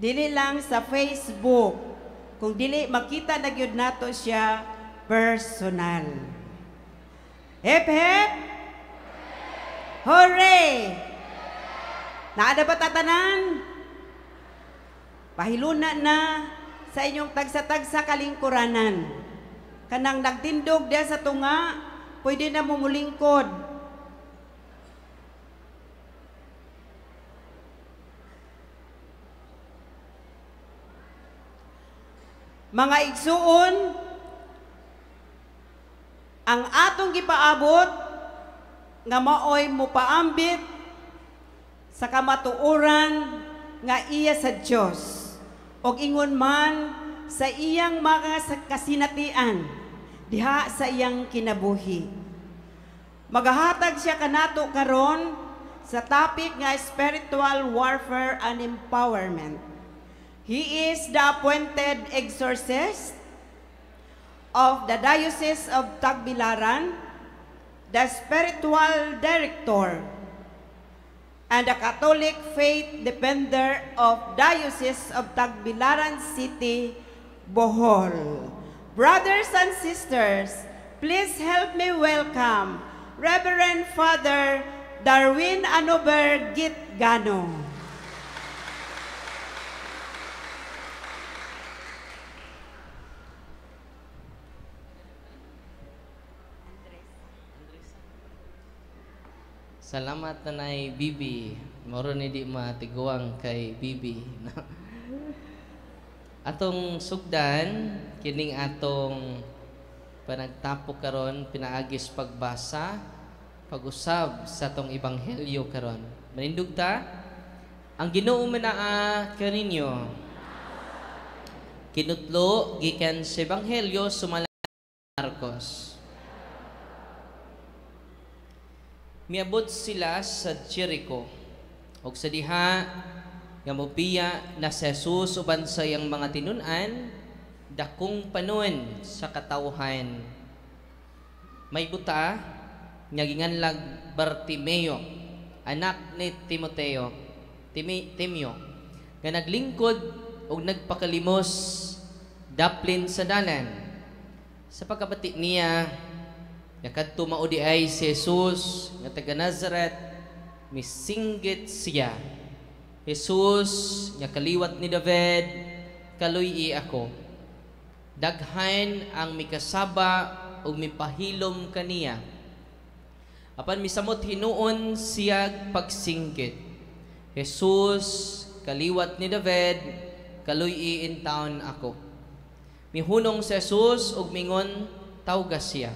Dili lang sa Facebook. Kung dili, makita na gyud nato siya personal. Hep, hep! Hooray! Naada ba tatanan? Pahiluna na sa inyong tagsa-tagsa kalingkuranan. Kanang nagtindog diya sa tunga, pwede na mumulingkod. Mga igsuon, ang atong gipaabot nga maoy mupaambit sa kamatuoran nga iya sa Dios og ingon man sa iyang mga kasinatian diha sa iyang kinabuhi. Magahatag siya kanato karon sa topic nga spiritual warfare and empowerment. He is the appointed exorcist of the Diocese of Tagbilaran, the spiritual director, and the Catholic faith defender of Diocese of Tagbilaran City, Bohol. Brothers and sisters, please help me welcome Reverend Father Darwin Anober Gitgano. Salamat nanay Bibi. Moro ni di matiguang kay Bibi. Atong sugdan kining atong panagtapo karon pinaagis pagbasa, pag-usab sa atong ebanghelyo karon. Manindog ta ang Ginoo manaa kaninyo. Kinutlo gikan sa ebanghelyo sumalang Marcos. Miabot sila sa Jericho. Og sa diha nga mopiya na si Jesus uban sa iyang mga tinun-an dakong panon sa katawhan. May buta nga ginganlag Bartimeo, anak ni Timeo, nga naglingkod og nagpakalimos daplin sa dalan. Sa pagkabati niya yakadto maudi ay si Jesus nga taga Nazareth, misinggit siya. Jesus nga kaliwat ni David, kaluy ako. Daghan ang mikasaba ug mipahilom kaniya. Apan misamot hinuon siya pagsinggit. Jesus kaliwat ni David, kaluy in taon ako. Mihunong si Jesus ug mingon tawgas siya.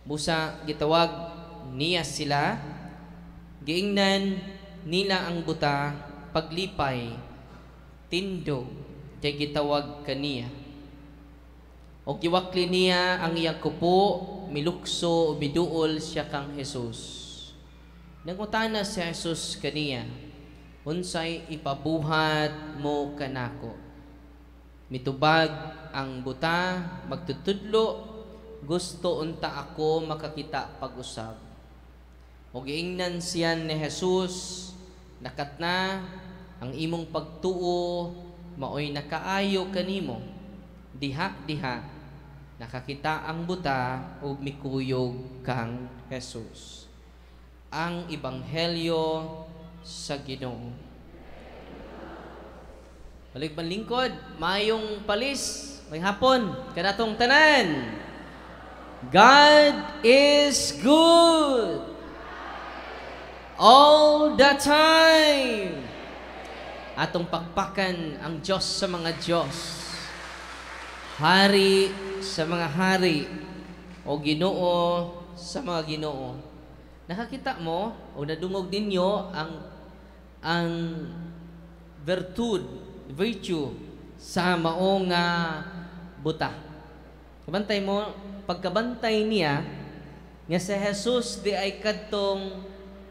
Busa gitawag niya sila, giingnan nila ang buta, paglipay, tindo, kay gitawag kaniya. O giwakli niya ang iyang kupo, milukso, biduol siya kang Jesus. Nangutana si Jesus kaniya, unsay ipabuhat mo kanako? Mitubag ang buta, magtutudlo, gusto unta ako makakita pag-usab. O giingnan siyan ni Jesus, nakat na ang imong pagtuo, maoy nakaayo kanimo. Diha-diha, nakakita ang buta o mikuyog kang Jesus. Ang Ebanghelyo sa Ginoo. Balik lingkod, mayong palis, may hapon, kanatong tanan. God is good all the time. Atong pakpakan ang Diyos sa mga Diyos, Hari sa mga hari, o Ginoo sa mga Ginoo. Nakakita mo o nadungog ninyo ang virtue sa maong buta. Kabantay mo, pagkabantay niya nga si Jesus di ay kadtong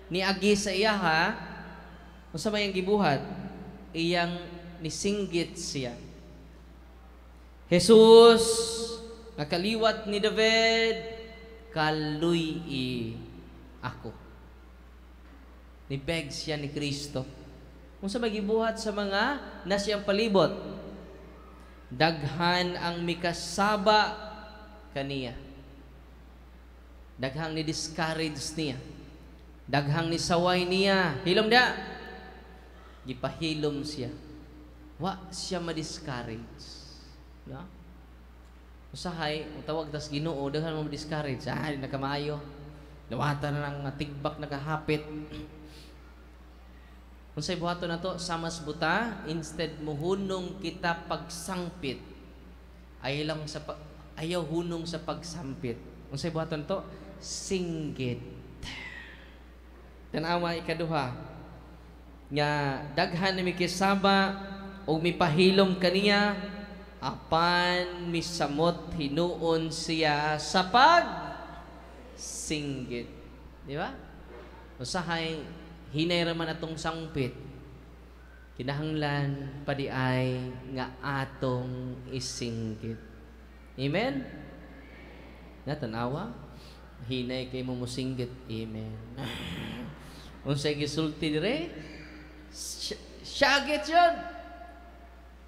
niagi sa iya unsa may ang gibuhat, iyang nisinggit siya. Jesus nakaliwat ni David, kaluy ako. Ni beg siya ni Kristo. Unsa magibuhat sa mga nasiyang palibot? Daghan ang mikasaba kaniya. Daghang ni discourage niya. Daghang ni saway niya. Hilom da. Gipahilom siya. Wa siya ma-discourage. No? Usahay, tawag tas Ginoo, daghan mo ma-discourage. Di na kamayo. Lawata na ng tigbak nakahapit. Kung sa'y buhato na to, samas buta, instead mo hunong kita pagsangpit, ayaw hunong sa pagsampit. Kung sa'y buhato na to, singgit. Tanawa ikaduha, nga daghan na mikisaba o mipahilom kaniya, apan misamot hinuon siya sa singgit. Di ba? Usahay, hinay raman atong sangpit. Kinahanglan padi ay nga atong isinggit. Amen? Natanawa? Hinay kay mo musinggit. Amen. Unsay gisulti dire? Syagit yun.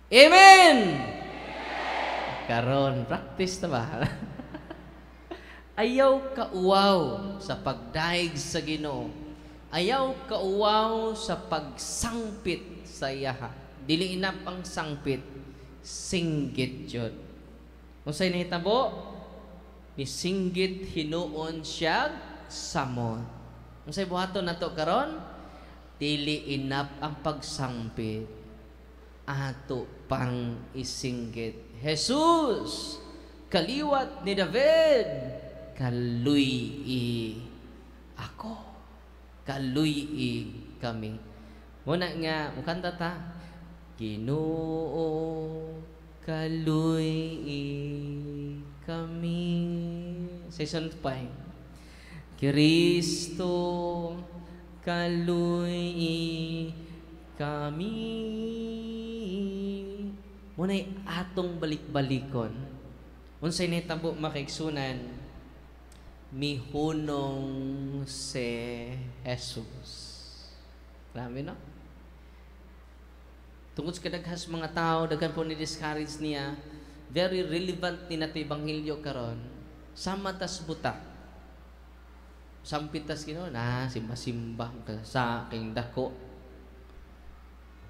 Amen! Karon, practice na ba? Ayaw kauwaw sa pagdaig sa Ginoo. Ayaw kauwaw sa pagsangpit sa iyaha. Dili na pang sangpit, singgit yun. Kung sa'y nahitabo, ni singgit hinuon siya samot. Kung sa'y buhaton na to karon, dili inap ang pagsangpit. Ato pang isinggit. Jesus, kaliwat ni David, kaluy ako. Kaluy kami. Muna nga, mukanta ta. Ginoo, kaluy kami. Season 5. Kristo, kaluy kami. Muna'y atong balik-balikon. Unsay nitabo makaigsunan, mihunong si Jesus. Grabe, no? Tungkol sa kadaghas mga tao, daghan po ni-discourage niya, very relevant ni nato Ebanghelyo karon. Sama tas buta. Sampitas Ginoo na simba-simba sa aking dako.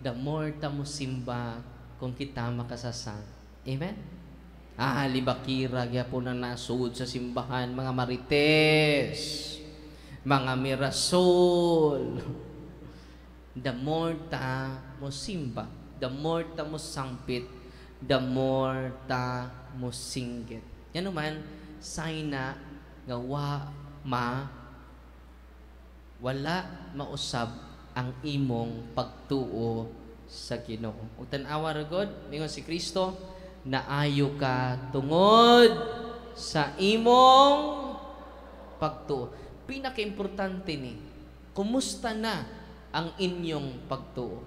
The more ta mo simba, kung kita makasasan. Amen? Libakira, gyapon na nasud sa simbahan, mga marites, mga mirasol. The more ta mo simba, the more ta mo sangpit, the more ta mo singgit. Yan naman, sign na nga wala mausab ang imong pagtuo sa Ginoo. Ug tan-awa ra gud mingon si Kristo, naayo ka tungod sa imong pagtuo. Pinaka-importante ni, kumusta na ang inyong pagtuo?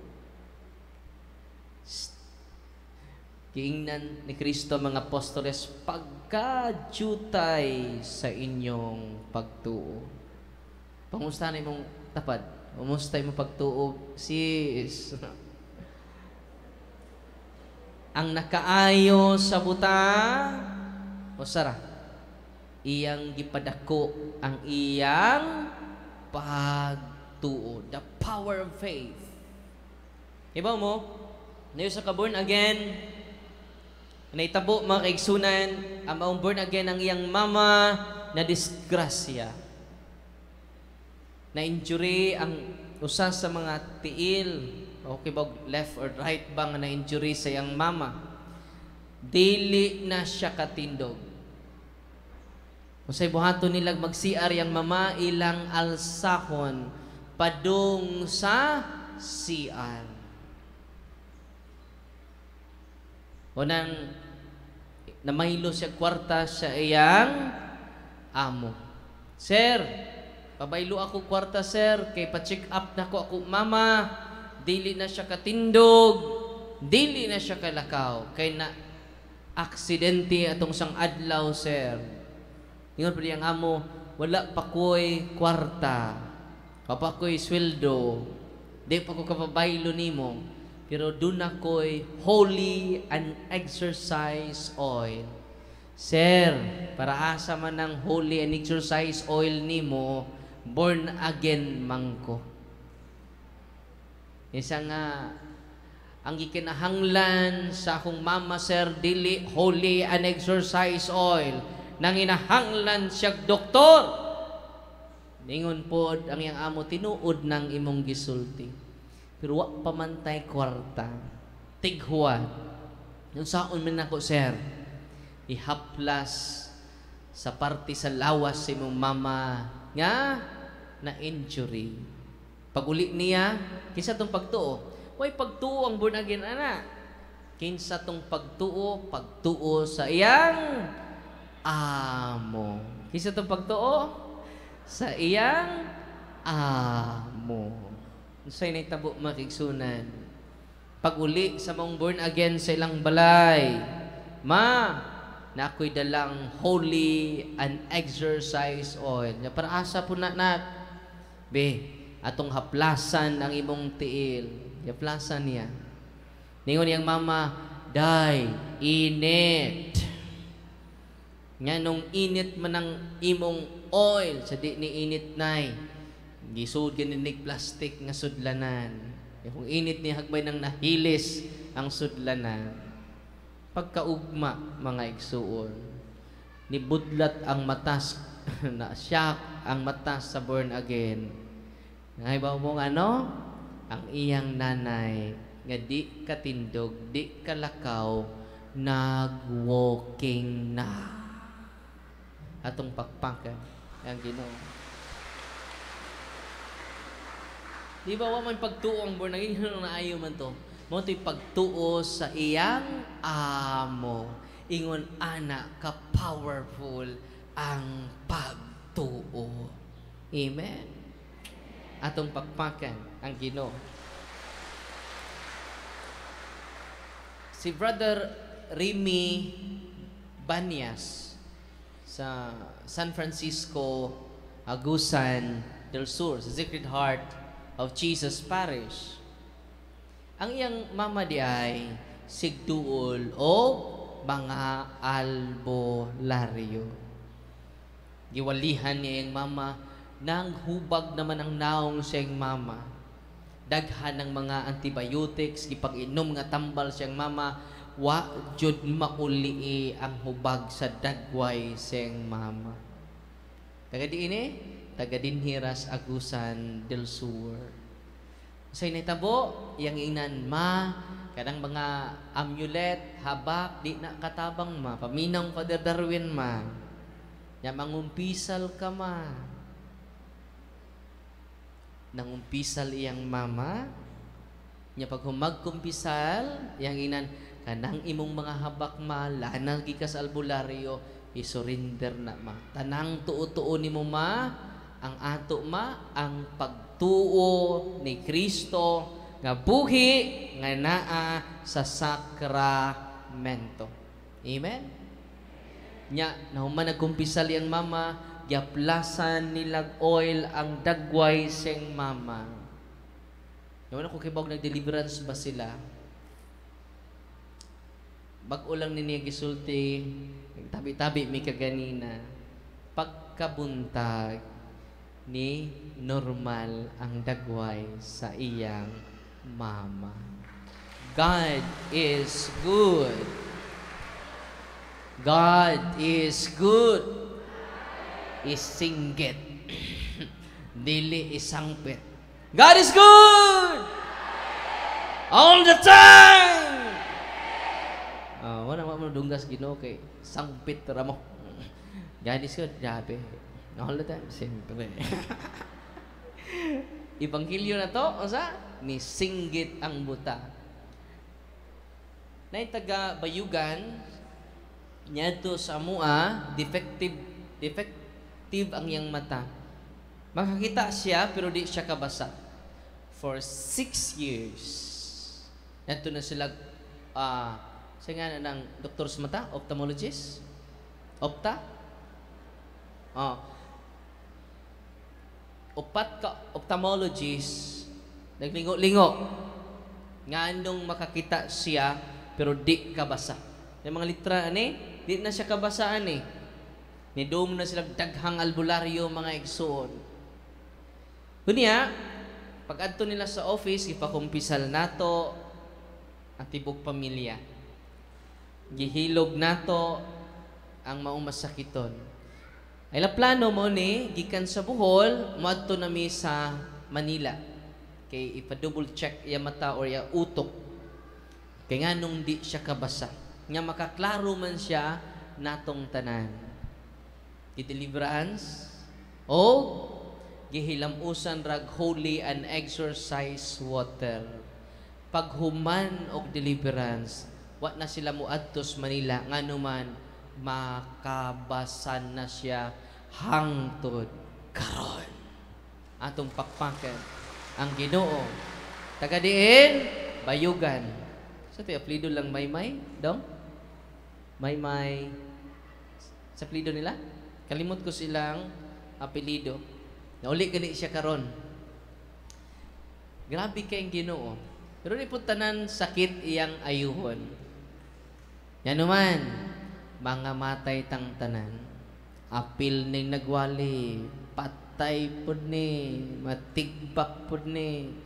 Giingnan ni Kristo mga apostoles, pagkajutay sa inyong pagtuo. Pangusta na imong tapad? Kumusta imong pagtuo, sis? Ang nakaayo sa buta, o sara, iyang gipadako ang iyang pagtuo. The power of faith. Ibaw mo, nayo sa ka-born again, naitabo mga kaigsunan, ang maong born again ang iyang mama na disgrasya. Na-injury ang usa sa mga tiil, okay ba, left or right ba nga na-injury sa iyang mama, dili na siya katindog. Usay buhato nilag mag-CR yang mama, ilang alsahon padung sa CR. Unang namaylo siya kwarta sa iyang amo. Sir, pabaylo ako kwarta, sir, kay pa-check up na ko ako mama. Dili na siya katindog, dili na siya kalakaw, kay na aksidente atong sang adlaw, sir. Ingon pa diyang amo, wala pa ko'y kwarta, pa ko'y sweldo, Di pa ko kapabaylo nimo. Pero doon ako'y holy and exercise oil. Sir, para asa man ng holy and exercise oil nimo, born again mangko. Isa nga, ang gikinahanglan sa akong mama, sir, dili holy and exercise oil. Nang inahanglan siya doktor. Ningon po, ang iyang amo, tinuod ng imong gisulti. Pero wa pamantay kwarta. Tighuan. Yung saon man ako, sir, ihaplas sa parte sa lawas sa imong mama nga na injury. Pag-uli niya, kinsa tong pagtuo? Way pagtuo ang born again, ana. Kinsa tong pagtuo? Pagtuo sa iyang amo. Kinsa tong pagtuo? Sa iyang amo. Unsay nahitabo makigsunan? Pag-uli sa mong born again sa ilang balay, ma, na ako'y dalang holy and exercise oil. Ya para asa po na be, atong haplasan ang imong tiil. Haplasan niya. Ningon niyang mama, day, init. Nga nung init man ang imong oil, sa di ni init nay, gisud ganinig plastic nga sudlanan. Kung init ni hagbay nang nahilis ang sudlanan. Pagkaugma, mga igsuon, nibudlat ang matas, na shock ang matas sa born again. Naibaw mo ano? Ang iyang nanay, nga di katindog, di kalakaw, nag-walking na. Atong pakpakan, ang Ginoo. Di ba wa man pagtuo ang born again, na ayaw man to. Mo to'y pagtuo sa iyang amo. Ingon, ana, ka-powerful ang pagtuo. Amen. Atong pakpakan ang Ginoo. Si Brother Remy Banyas sa San Francisco, Agusan del Sur, sa Sacred Heart of Jesus Parish. Ang iyang mama di ay sigduol o mga albularyo. Giwalihan niya yung mama, nang hubag naman ang naong siyang mama. Daghan ng mga antibiotics, gipag-inom nga tambal siyang mama, wa jud mauli ang hubag sa dagway siyang mama. Taga diini, taga Dinhiras, Agusan del Sur. Say nitabo, yang inan ma, kadang mga amulet, habak, di na katabang ma, paminang Father Darwin ma. Ya mangumpisal ka ma. Nangumpisal iyang mama, nya pag humagkumpisal, yang inan, kanang imong mga habak ma, lanang gikas albularyo, isurrender na ma. Tanang tuo-tuo ni mo ma, ang ato ma, ang pagtuo ni Kristo nga buhi nga naa sa sakramento. Amen? Nya, nahuman nagkumpisal yang mama, giaplasan nilag oil ang dagway siyang mama. Naman ako kibawag nag-deliverance ba sila? Bag-o lang niya gisulti, tabi-tabi may kaganina. Pagkabuntag ni normal ang dagway sa iyang mama. God is good. God is good. Isinggit. Dili isangpit. God is good! All the time! Wala mo dunggas Ginoo kay sangpit ramo. God is good, grabe. All the time, siyempre. Ibanghilyo na to, osa? Ni singgit ang buta. Na taga Bayugan, niya to sa mua, defective ang iyang mata. Makakita siya, pero di siya kabasa. For 6 years. Nato na sila, sa nga ng doktor sa mata, ophthalmologist, upat ka ophthalmologist Naglingo-lingo. Nga andong makakita siya, pero di kabasa. Yung mga litra, di na siya kabasaan Nidom na sila daghang albularyo, mga igsoon. Kunya, pag adto nila sa office, ipakumpisal nato ang tibok pamilya. Gihilog nato ang maong masakiton. Ay la plano mo gikan sa Bohol, moadto nami sa Manila. Kay ipa-double check iya mata or iya utok. Kay nga nung di siya kabasa. Nga makaklaro man siya natong tanan. Deliverance o gihilamusan rag holy and exorcise water. Paghuman og deliverance, wa na sila muadtos Manila nganuman makabasan na siya hangtod karon. Atong pakpaken ang Ginoo. Taga diin Bayugan. Sa ti apelyido lang Maymay, dong? Maymay. Sa apelyido nila? Kalimot ko silang apelido. Nauli gani siya karon. Grabe kayong Ginoo. Pero di po tanan sakit iyang ayuhon. Yan naman, mga matay tang tanan. Apil ning nagwali, patay pud ni, matigbak pud ni.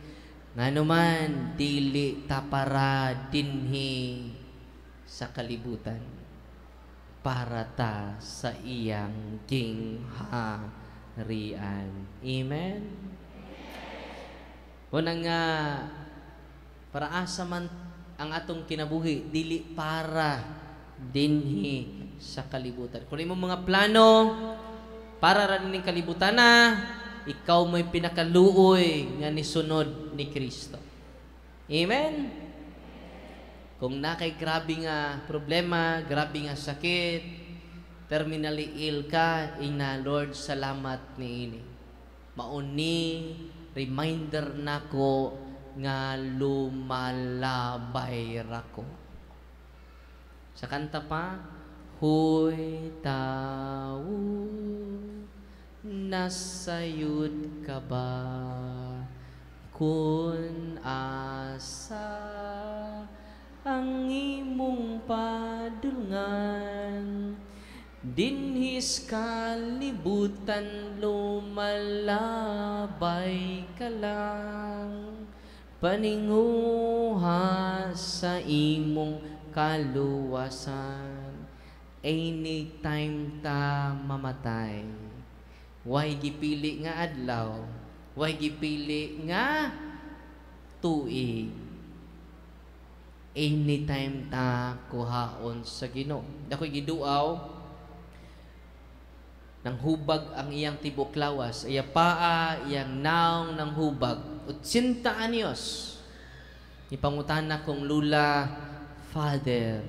Nga naman, dili tapara dinhi sa kalibutan. Para ta sa iyang gingharian. Amen? Una nga, para asa man ang atong kinabuhi, dili para dinhi sa kalibutan. Kung imong mga plano, para rin ning kalibutan ikaw mo'y pinakaluoy nga nisunod ni Kristo. Amen? Kung nakay grabe nga problema, grabe nga sakit, terminally ill ka, ina Lord, salamat ni ini. Mauni, reminder nako nga lumalabay rako. Sa kanta pa, Huy tao, nasayud ka ba? Kun asa ang imong padulngan, dinhis kalibutan lumalabay ka lang, paninguha sa imong kaluwasan. Anytime ta mamatay, way gipili nga adlaw, way gipili nga tuig. Anytime ta kuhaon sa Ginoo. Dakoy giduaw nang hubag ang iyang tibok lawas, iya paa, iyang naong ng hubag, 80 anyos. Ipangutana kong lula, Father,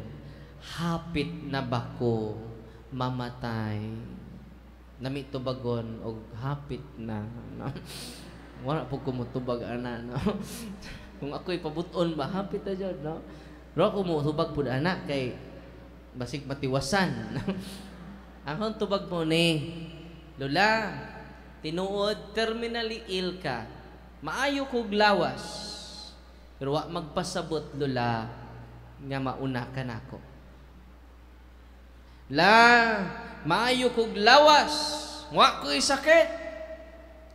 hapit na ba ko mamatay? Namito bagon og hapit na. No? Wala po kumutubag ana, no? Kung ako'y pabuton ba, hapit na dyan, no? Pero ako mo, tubag po anak, kay basig matiwasan. Ang tubag mo ni, Lola, tinuod, terminally ill ka. Maayo kog lawas. Pero wa magpasabot, Lola, nga mauna ka nako. La, maayo kog lawas, wa ko'y sakit.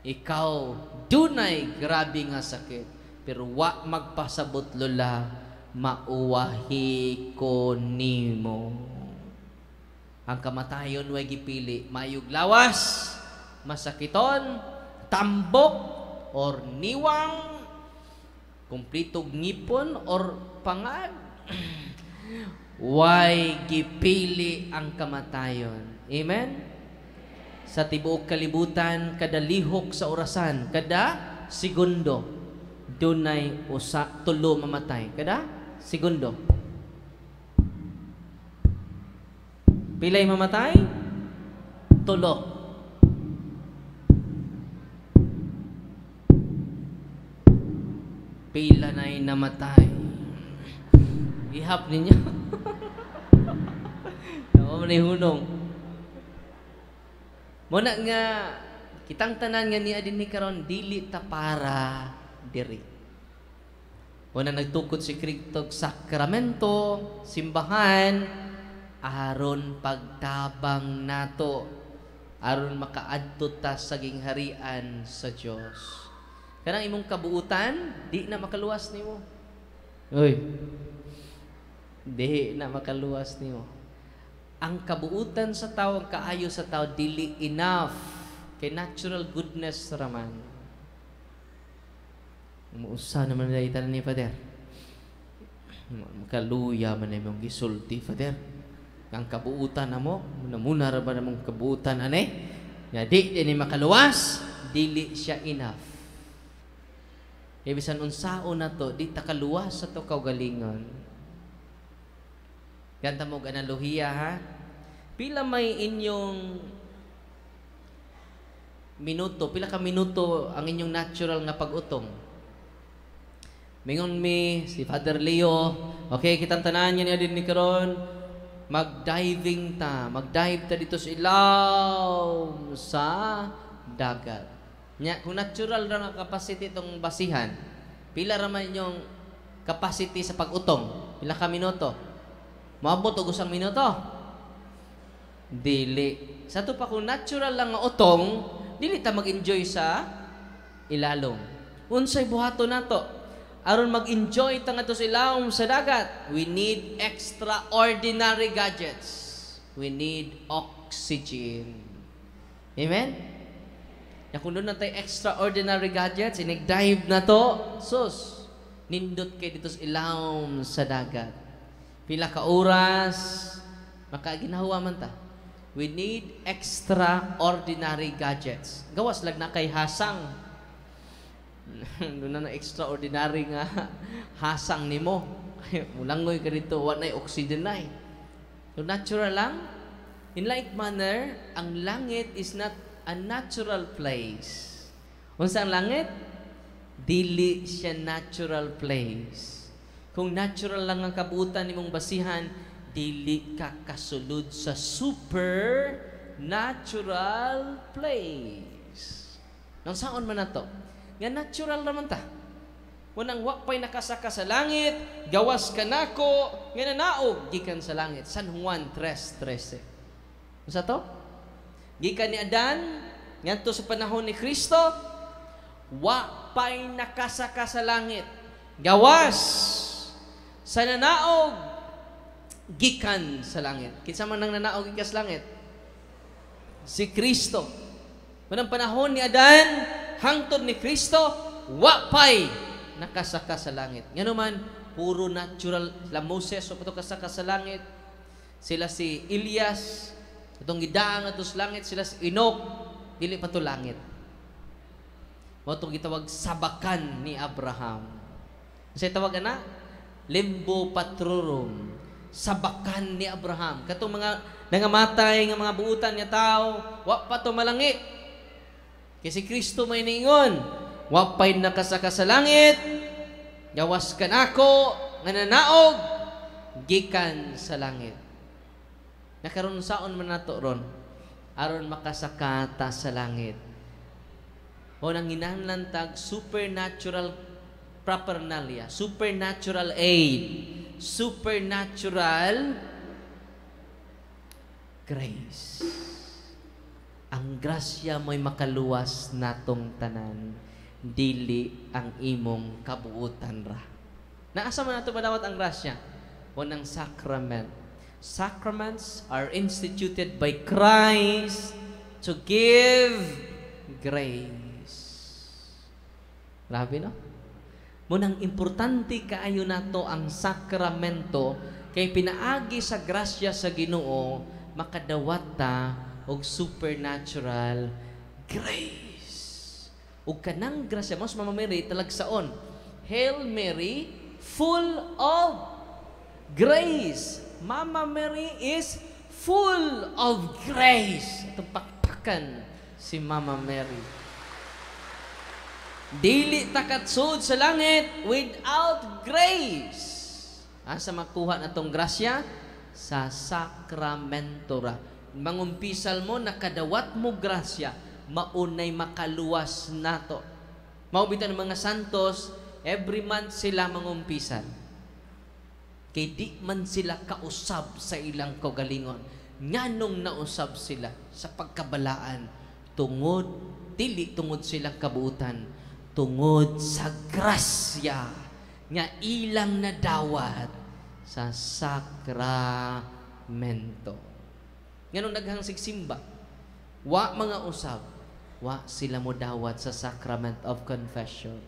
Ikaw, dunay grabe nga sakit. Pero wa magpasabot, Lola, mauwahi ko nimo. Ang kamatayon way gipili, mayug lawas, masakiton, tambok, or niwang, kumplitog ngipon, or pangag. Way gipili ang kamatayon. Amen? Sa tibuok kalibutan, kada lihok sa orasan, kada segundo, dunay tulo mamatay. Kada segundo. Pilay mamatay? Tulo. Pila na'y namatay. Ihap ninyo. Oo, manihunong. Muna nga, kitang tanan nga ni adin ni karon dili ta para diri. Una nagtukod si Kristog sakramento, simbahan, aron pagtabang nato, aron makaadto ta sa gingharian sa Dios. Kanang imong kabuutan, di na makaluwas nimo. Oy. Di na makaluwas nimo. Ang kabuutan sa tao, ang kaayo sa tao, dili enough. Kay natural goodness raman. Umuusa naman na itan ni Father. Makaluya man na imong gisulti, Father. Ang kabuutan na mo, muna ra ba namong kabuutan, anay? Nga di ni makaluwas, dili siya enough. Ibisan unsaon na to, di takaluwas sa to kaugalingon. Ganta mo analohiya, ha? Pila may inyong minuto, pila ka minuto ang inyong natural nga pag-utong? Mingon mi, si Father Leo, okay, kitang tanan niya din ni karon, mag-diving ta, mag-dive ta dito sa ilaw sa dagat. Nya, kung natural ra nga capacity itong basihan, pila ra man inyong capacity sa pag-utong? Pila ka minuto? Maabot og usang minuto? Dili. Sa to pa kung natural lang nga utong, dili ta mag-enjoy sa ilalom. Unsay buhaton nato? Aron mag-enjoy ta ngadto sa ilawom sa dagat, we need extraordinary gadgets. We need oxygen. Amen? Ya kung doon na tayo extraordinary gadgets, inig-dive na to, sus, nindot kayo dito sa ilawom sa dagat. Pila ka oras, makaginawa man ta. We need extraordinary gadgets. Gawas lag na kay hasang. Doon na extraordinary nga hasang nimo. Mulangoy ka dito, wa na'y oxygen na. So natural lang. In like manner, ang langit is not a natural place. Unsa ang langit? Dili siya natural place. Kung natural lang ang kabuutan nimong basihan, dili ka kasulod sa supernatural place. Nang saon man nato? Nga natural naman ta. Unang wakpay nakasaka sa langit, gawas ka nako, nga nanaog, gikan sa langit. San Juan 3:13. Unsa to? Gikan ni Adan, ngadto sa panahon ni Kristo, wakpay nakasaka sa langit, gawas sa nanaog, gikan sa langit. Kinsa man nang nanaog gikan sa langit? Si Kristo. Manang panahon ni Adan, hangtod ni Kristo, wapay nakasaka sa langit. Ngano man, puro natural. Sila Moses, so pato kasaka sa langit. Sila si Elias, itong gidaang ato sa langit. Sila si Enoch, dili pa to langit. O itong gitawag sabakan ni Abraham. Kasi tawag na, limbo patrurum. Sabakan ni Abraham. Katong mga nangamatay nga mga buutan niya tao, wa pa to malangit. Kasi Kristo may niingon, wapay nakasaka sa langit, gawas ka nako, nga nanaog, gikan sa langit. Nakaroon saon man nato ron, aron makasaka ta sa langit. O nang hinahanglan tag supernatural paraphernalia, supernatural aid, supernatural grace. Ang grasya mo'y makaluwas natong tanan, dili ang imong kabuutan ra. Naasa man nato madawat ang grasya? Unang sacrament. Sacraments are instituted by Christ to give grace. Grabe, no? Munang importante kaayo nato ang sakramento kay pinaagi sa grasya sa Ginoo makadawat ta og supernatural grace. Ug kanang grasya mas Mama Mary talagsaon, Hail Mary, full of grace. Mama Mary is full of grace. Itong pakpakan si Mama Mary. Dili takatsod sa langit without grace. Asa makuha na tong grasya? Sa sakramento ra. Mangumpisal mo, nakadawat mo grasya, maunay makaluwas nato. Maubitan ng mga santos, every month sila mangumpisan. Kay di man sila kausab sa ilang kaugalingon. Nganong nausab sila sa pagkabalaan tungod, dili tungod silang kabuutan, tungod sa grasya nga ilang nadawat sa sakramento. Nganong daghang sigsimba, wa mga usab, wa sila mo dawat sa sacrament of confession.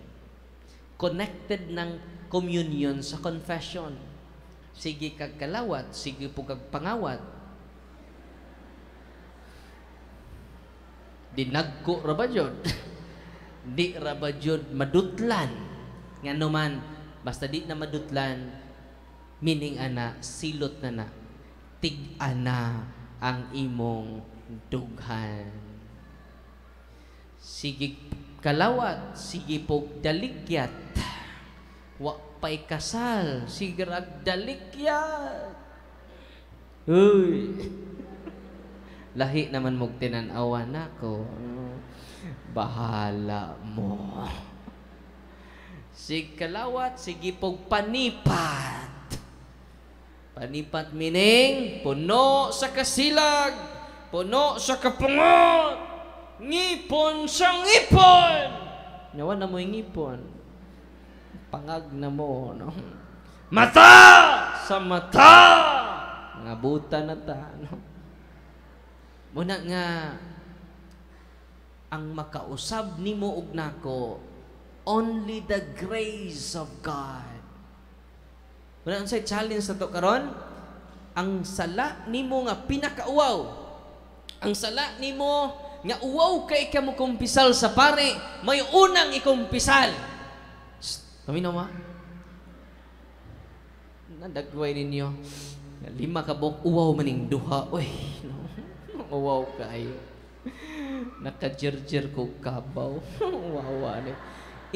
Connected ng communion sa confession. Sige kag kalawat, sige po kag pangawat. Dinagko ra ba jud? Di ra ba jud madutlan? Ngano man basta di na madutlan, meaning ana silot na tig-ana ang imong dughan. Sige kalawat, sige po daligyat. Wa pa'y kasal, sige rag daligyat. Uy. Lahi naman mong tinanawan ako. Bahala mo. Sige kalawat, sige po panipat. Panipat meaning, puno sa kasilag, puno sa kapungot, ngipon sa ngipon. Nawa na mo yung ngipon. Pangag na mo, no? Mata sa mata. Ngabuta na ta, no? Muna nga, ang makausab nimo ug nako, only the grace of God. Muna ang say challenge na to karon, ang sala nimo nga pinakauwaw, ang sala nimo nga uwaw kay ka mo kumpisal sa pare, may unang ikumpisal. Paminaw ma? Nadagway ninyo. 5 ka buok, uwaw maning duha. Uy, no? Uwaw kayo. Naka-jerjer ko kabaw. Wawa ni.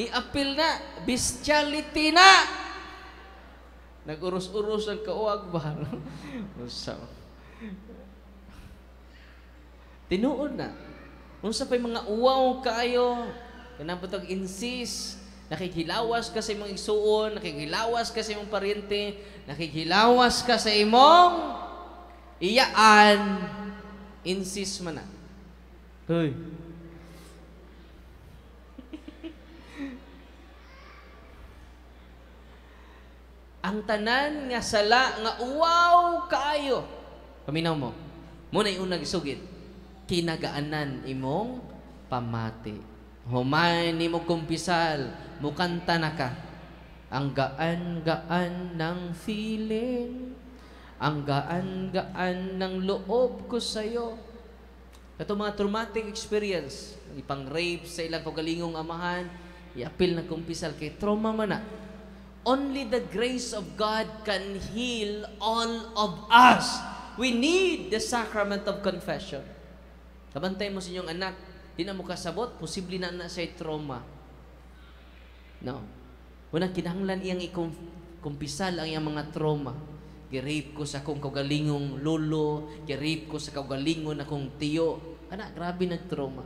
I-apil na. Bestiality na. Nag-urus-urus ang kauwag ba? Tinuod na. Unsa pa'y mga uwaw kayo. Kanapatag insist. Nakikilawas ka sa imong igsuon. Nakikilawas ka sa imong paryente. Nakikilawas ka sa imong iyaan. Insist man na. Hoy. Ang tanan nga sala nga uwaw kaayo. Paminaw mo. Muna yung unang isugid. Kinagaanan imong pamati. Humay ni mo kumpisal. Mukanta na ka. Ang gaan-gaan ng feeling. Ang gaan-gaan ng loob ko sa'yo. Ito mga traumatic experience. Ipang-rape sa ilang kagalingong amahan. I-apil na kumpisal kay trauma man na. Only the grace of God can heal all of us. We need the sacrament of confession. Kabantay mo sa inyong anak, di na mo kasabot, posible na sa'y trauma. No. Unang kinahanglan iyang ikumpisal ang iyang mga trauma. Gi-rape ko sa akong kaugalingong lolo, gi-rape ko sa kaugalingon akong tiyo. Anak, grabe nag-trauma.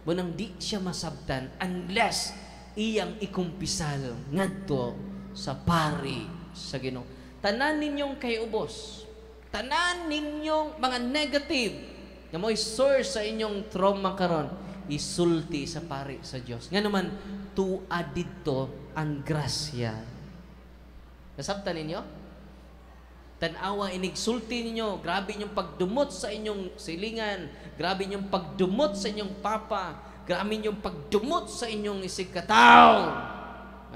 Munang di siya masabtan unless iyang ikumpisal ngadto sa pari sa Ginoo. Tanan ninyong kay ubos. Tanan ninyong mga negative nga mo'y source sa inyong trauma karon, isulti sa pari sa Dios. Nga naman tuad dito ang grasya. Nasabtan ninyo? Tanawa inigsulti ninyo, grabe inyong pagdumot sa inyong silingan, grabe inyong pagdumot sa inyong papa, grabe inyong pagdumot sa inyong isigkataw.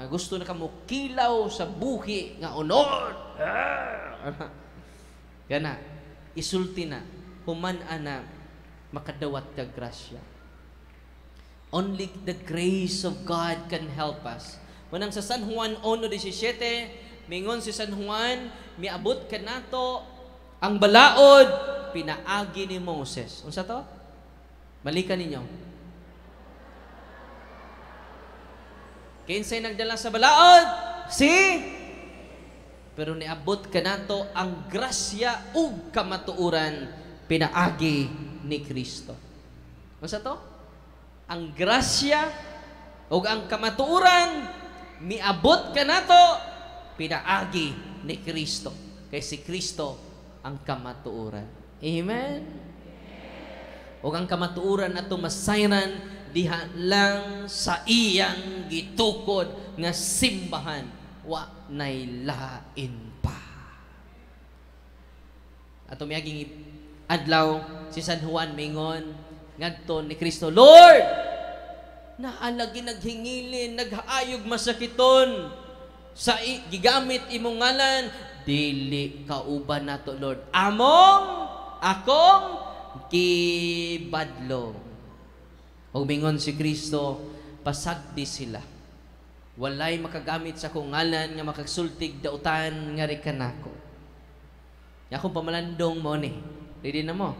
Gusto na kamo kilaw sa buhi nga unod. Gana, isulti na, human ana, makadawat ka grasya. Only the grace of God can help us. Manang sa San Juan 1:17, mingon si San Juan, miabot ka nato ang balaod, pinaagi ni Moses. Unsa to? Malikan ninyo. Kinsay nagdala sa balaod? Pero niabot ka nato ang grasya ug kamatuoran, pinaagi ni Kristo. Unsa to? Ang grasya ug ang kamatuoran, miabot ka nato pinaagi ni Kristo. Kay si Kristo ang kamatuoran. Amen. O ang kamatuoran ato masayran diha lang sa iyang gitukod nga simbahan, wa nay lain pa. Ato miaging adlaw si San Juan mingon ngadto ni Kristo, Lord, naalagi naghingilin, naghaayog masakiton sa gigamit imong ngalan, dili kauban nato, Lord. Akong gibadlong. O mingon si Kristo, pasagdi sila. Walay makagamit sa kong ngalan nga makagsultig dautan nga ri kanako. Akong pamalandong mo ni. Ready na mo?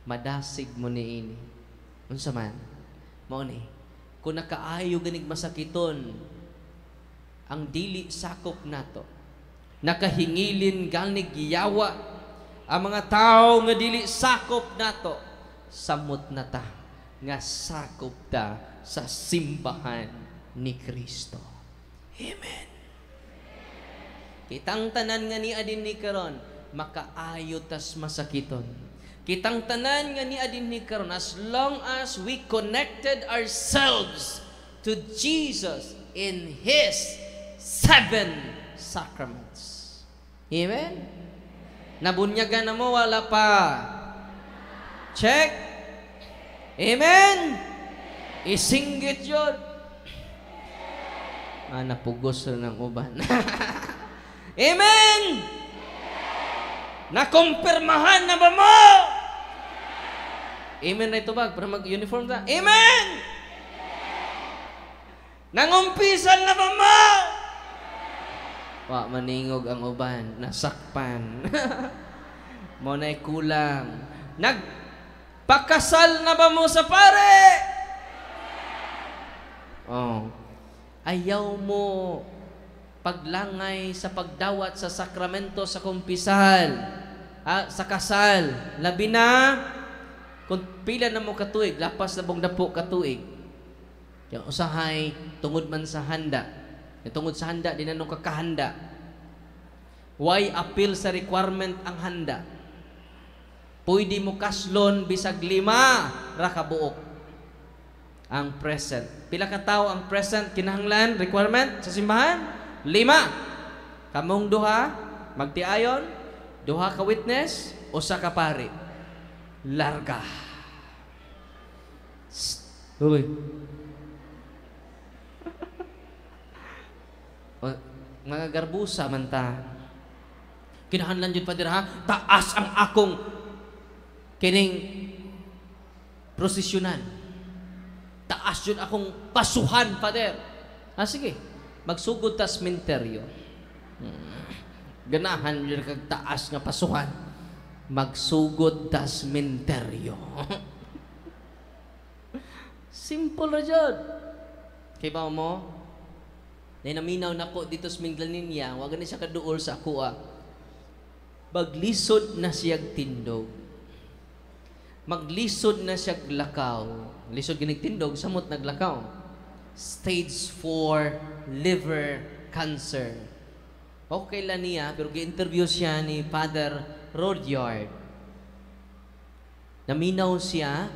Madasig mo ni ini. Unsa man? Mo ni. Kung nakaayo ganig masakiton, ang dili sakop nato. Nakahingilin ganig giyawa ang mga tao nga dili sakop nato. Samot na ta nga sakop ta sa simbahan ni Kristo. Amen. Kitang tanan nga ni adin ni karon makaayo tas masakiton. Kitang tanan nga ni adin ni karon, as long as we connected ourselves to Jesus in His 7 sacraments. Amen? Nabunyagan na mo, wala pa. Check. Amen? Isinggit yun. Napugos na ng uban. Amen? Nakumpirmahan na ba mo? Amen na ito ba? Para mag-uniform na. Amen! Nangumpisan na ba mo? Wa, maningog ang uban. Nasakpan. Mo na'y kulang. Nagpakasal na ba mo sa pare? Oh. Ayaw mo paglangay sa pagdawat sa sakramento sa kumpisal, sa kasal. Labi na, kung pila na mo katuig, lapas na bong dapo katuig. Kaya usahay, tungod man sa handa. Tungod sa handa, di na nung kakahanda. Why appeal sa requirement ang handa? Pwede mo kaslon bisag 5 rakabuok ang present. Pila ka tao ang present kinahanglan requirement sa simbahan? 5. Kamong duha magtiayon, duha ka witness, usa ka pari. Larga. Uy. Mga garbusa man ta. Kinahanglan jud Father ha, taas ang akong kining prosesyonan. Taas jud akong pasuhan, Father. Sige. Magsugod ta sementeryo. Ganahan yun kag taas nga pasuhan. Magsugod ta sementeryo. Simple ra jud. Kay ba mo? Naminaw nako dito sa Minglaninya, wa gani siya kaduol sa ako. Maglisod na siyag tindog. Maglisod na siyag lakaw. Lisod ginig tindog, samot naglakaw. Stage 4 liver cancer. Okay lang niya, pero gi-interview siya ni Father Rodyard. Naminaw siya,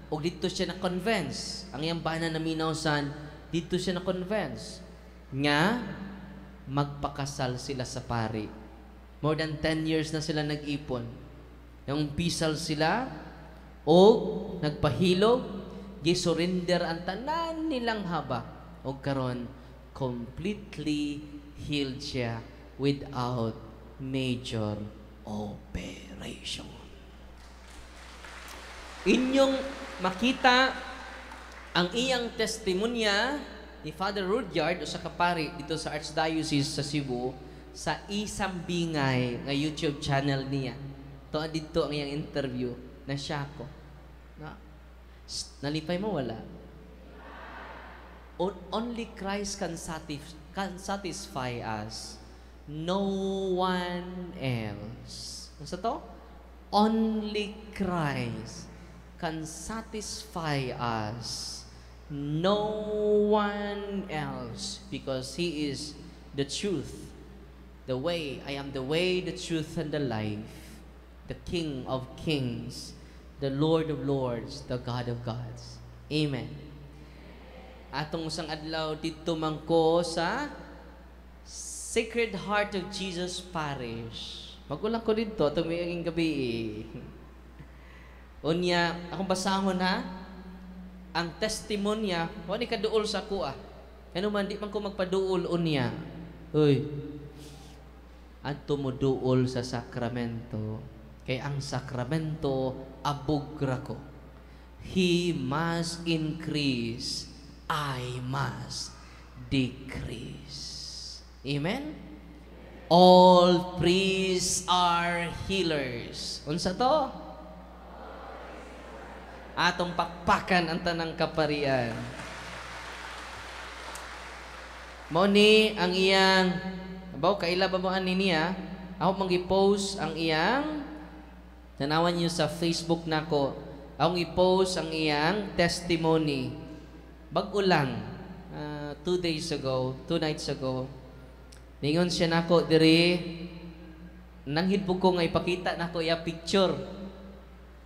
o dito siya na-convince. Ang iyang bana naminaw san, dito siya na-convince. Nga, magpakasal sila sa pari. More than 10 years na sila nag-ipon. Yung pisal sila, o nagpahilog, gi-surrender ang tanan nilang haba. O karon, completely healed siya without major operation. Inyong makita ang iyang testimonya ni Father Rudyard o sa kapari dito sa Archdiocese sa Cebu sa Isambingay nga YouTube channel niya. Ito dito ang iyang interview na siya ko. Nalipay mo wala? Only Christ can satisfy us. No one else. Ano to? Only Christ can satisfy us. no one else, because He is the truth, the way. I am the way, the truth, and the life, the King of kings, the Lord of lords, the God of gods. Amen. Atong isang adlaw dito mangko sa Sacred Heart of Jesus Parish. Magulang ko dito itong may gabi Unya, akong basahon ha, ang testimonya, wani kaduol sa kuha. Ano man, di man ko magpaduol unya. Uy, adto mo duol sa sakramento. Kay ang sakramento, abugra ko. He must increase, I must decrease. Amen? All priests are healers. Unsa to? Atong pakpakan ang tanang kaparian. Mao ni ang iyang bawo kaila ba mo ani niya? Ako mangi-post ang iyang tanawan niyo sa Facebook nako. Ako i-post ang iyang testimony. Bag-o lang 2 nights ago. Ningon siya nako diri nanghid po ko nga ipakita nako iya picture.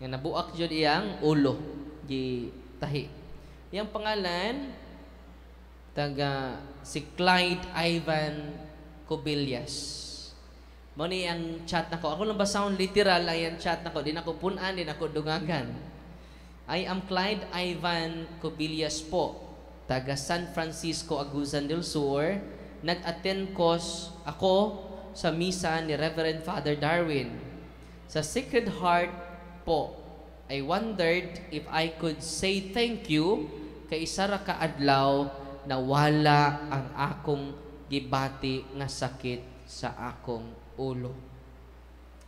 Nga nabuak jud iyang ulo gi tahi. Iyang pangalan taga si Clyde Ivan Cobillas. Mao ni ang chat nako. Ako lang basahon literal ay ang chat nako. Di nako pun-an, di nako dungagan. I am Clyde Ivan Cobillas po. Taga San Francisco, Agusan del Sur. Nag-attend ako sa misa ni Reverend Father Darwin. Sa Sacred Heart po, I wondered if I could say thank you kay isa ra ka adlaw na wala ang akong gibati nga sakit sa akong ulo.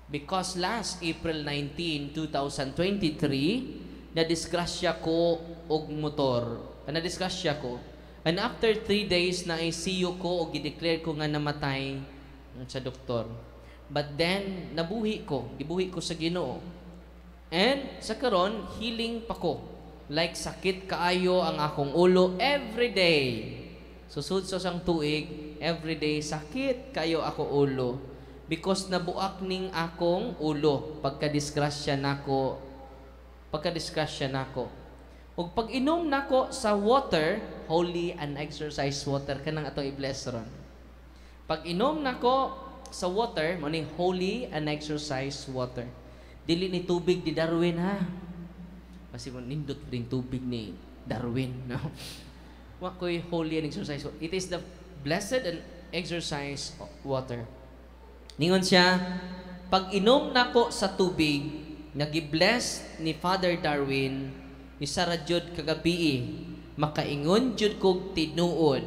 Because last April 19, 2023, nadisgrasya ko og motor. Nadisgrasya ko. And after 3 days na ICU ko o gideclare ko nga namatay sa doktor. But then, gibuhi ko sa Ginoo. And sa karon, healing pa ko. Like sakit kaayo ang akong ulo every day. Susud sa sang tuig, every day sakit kayo ako ulo. Because nabuak ning akong ulo pagka-disgrasya nako. Ug pag inom nako sa water, holy and exercise water kanang atong i-bless ron. Pag inom nako sa water, mo ni holy and exercise water. Dili ni tubig di Darwin ha. Kasi mo nindot ding tubig ni Darwin, no. Wa koy holy and exercise water. It is the blessed and exercise water. Ningon siya, pag inom nako sa tubig, nagi-bless ni Father Darwin, ni Sarah Jud kagabi, makaingon jud kog tinuod.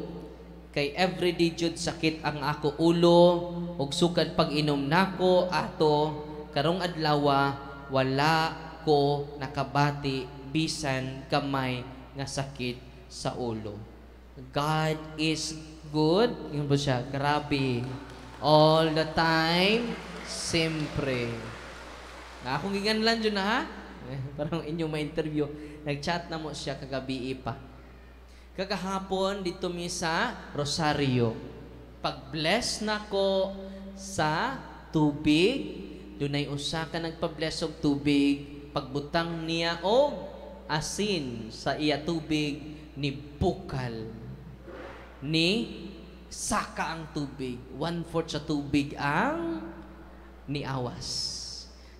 Kay everyday jud sakit ang ako ulo, ug sukad pag inom nako ato, karong adlaw wala ko nakabati bisan kamay nga sakit sa ulo. God is good. Yun po siya, grabe. All the time, sempre. Na akong giganlan dyan na ha? Parang inyong ma-interview. Nag-chat na mo siya kagabi pa. Kagahapon dito mi sa Rosario. Pag-bless na ko sa tubig, dunay usa ka nagpa-bless og tubig, pagbutang niya og asin sa iya tubig ni bukal. Ni saka ang tubig. 1/4 sa tubig ang niawas.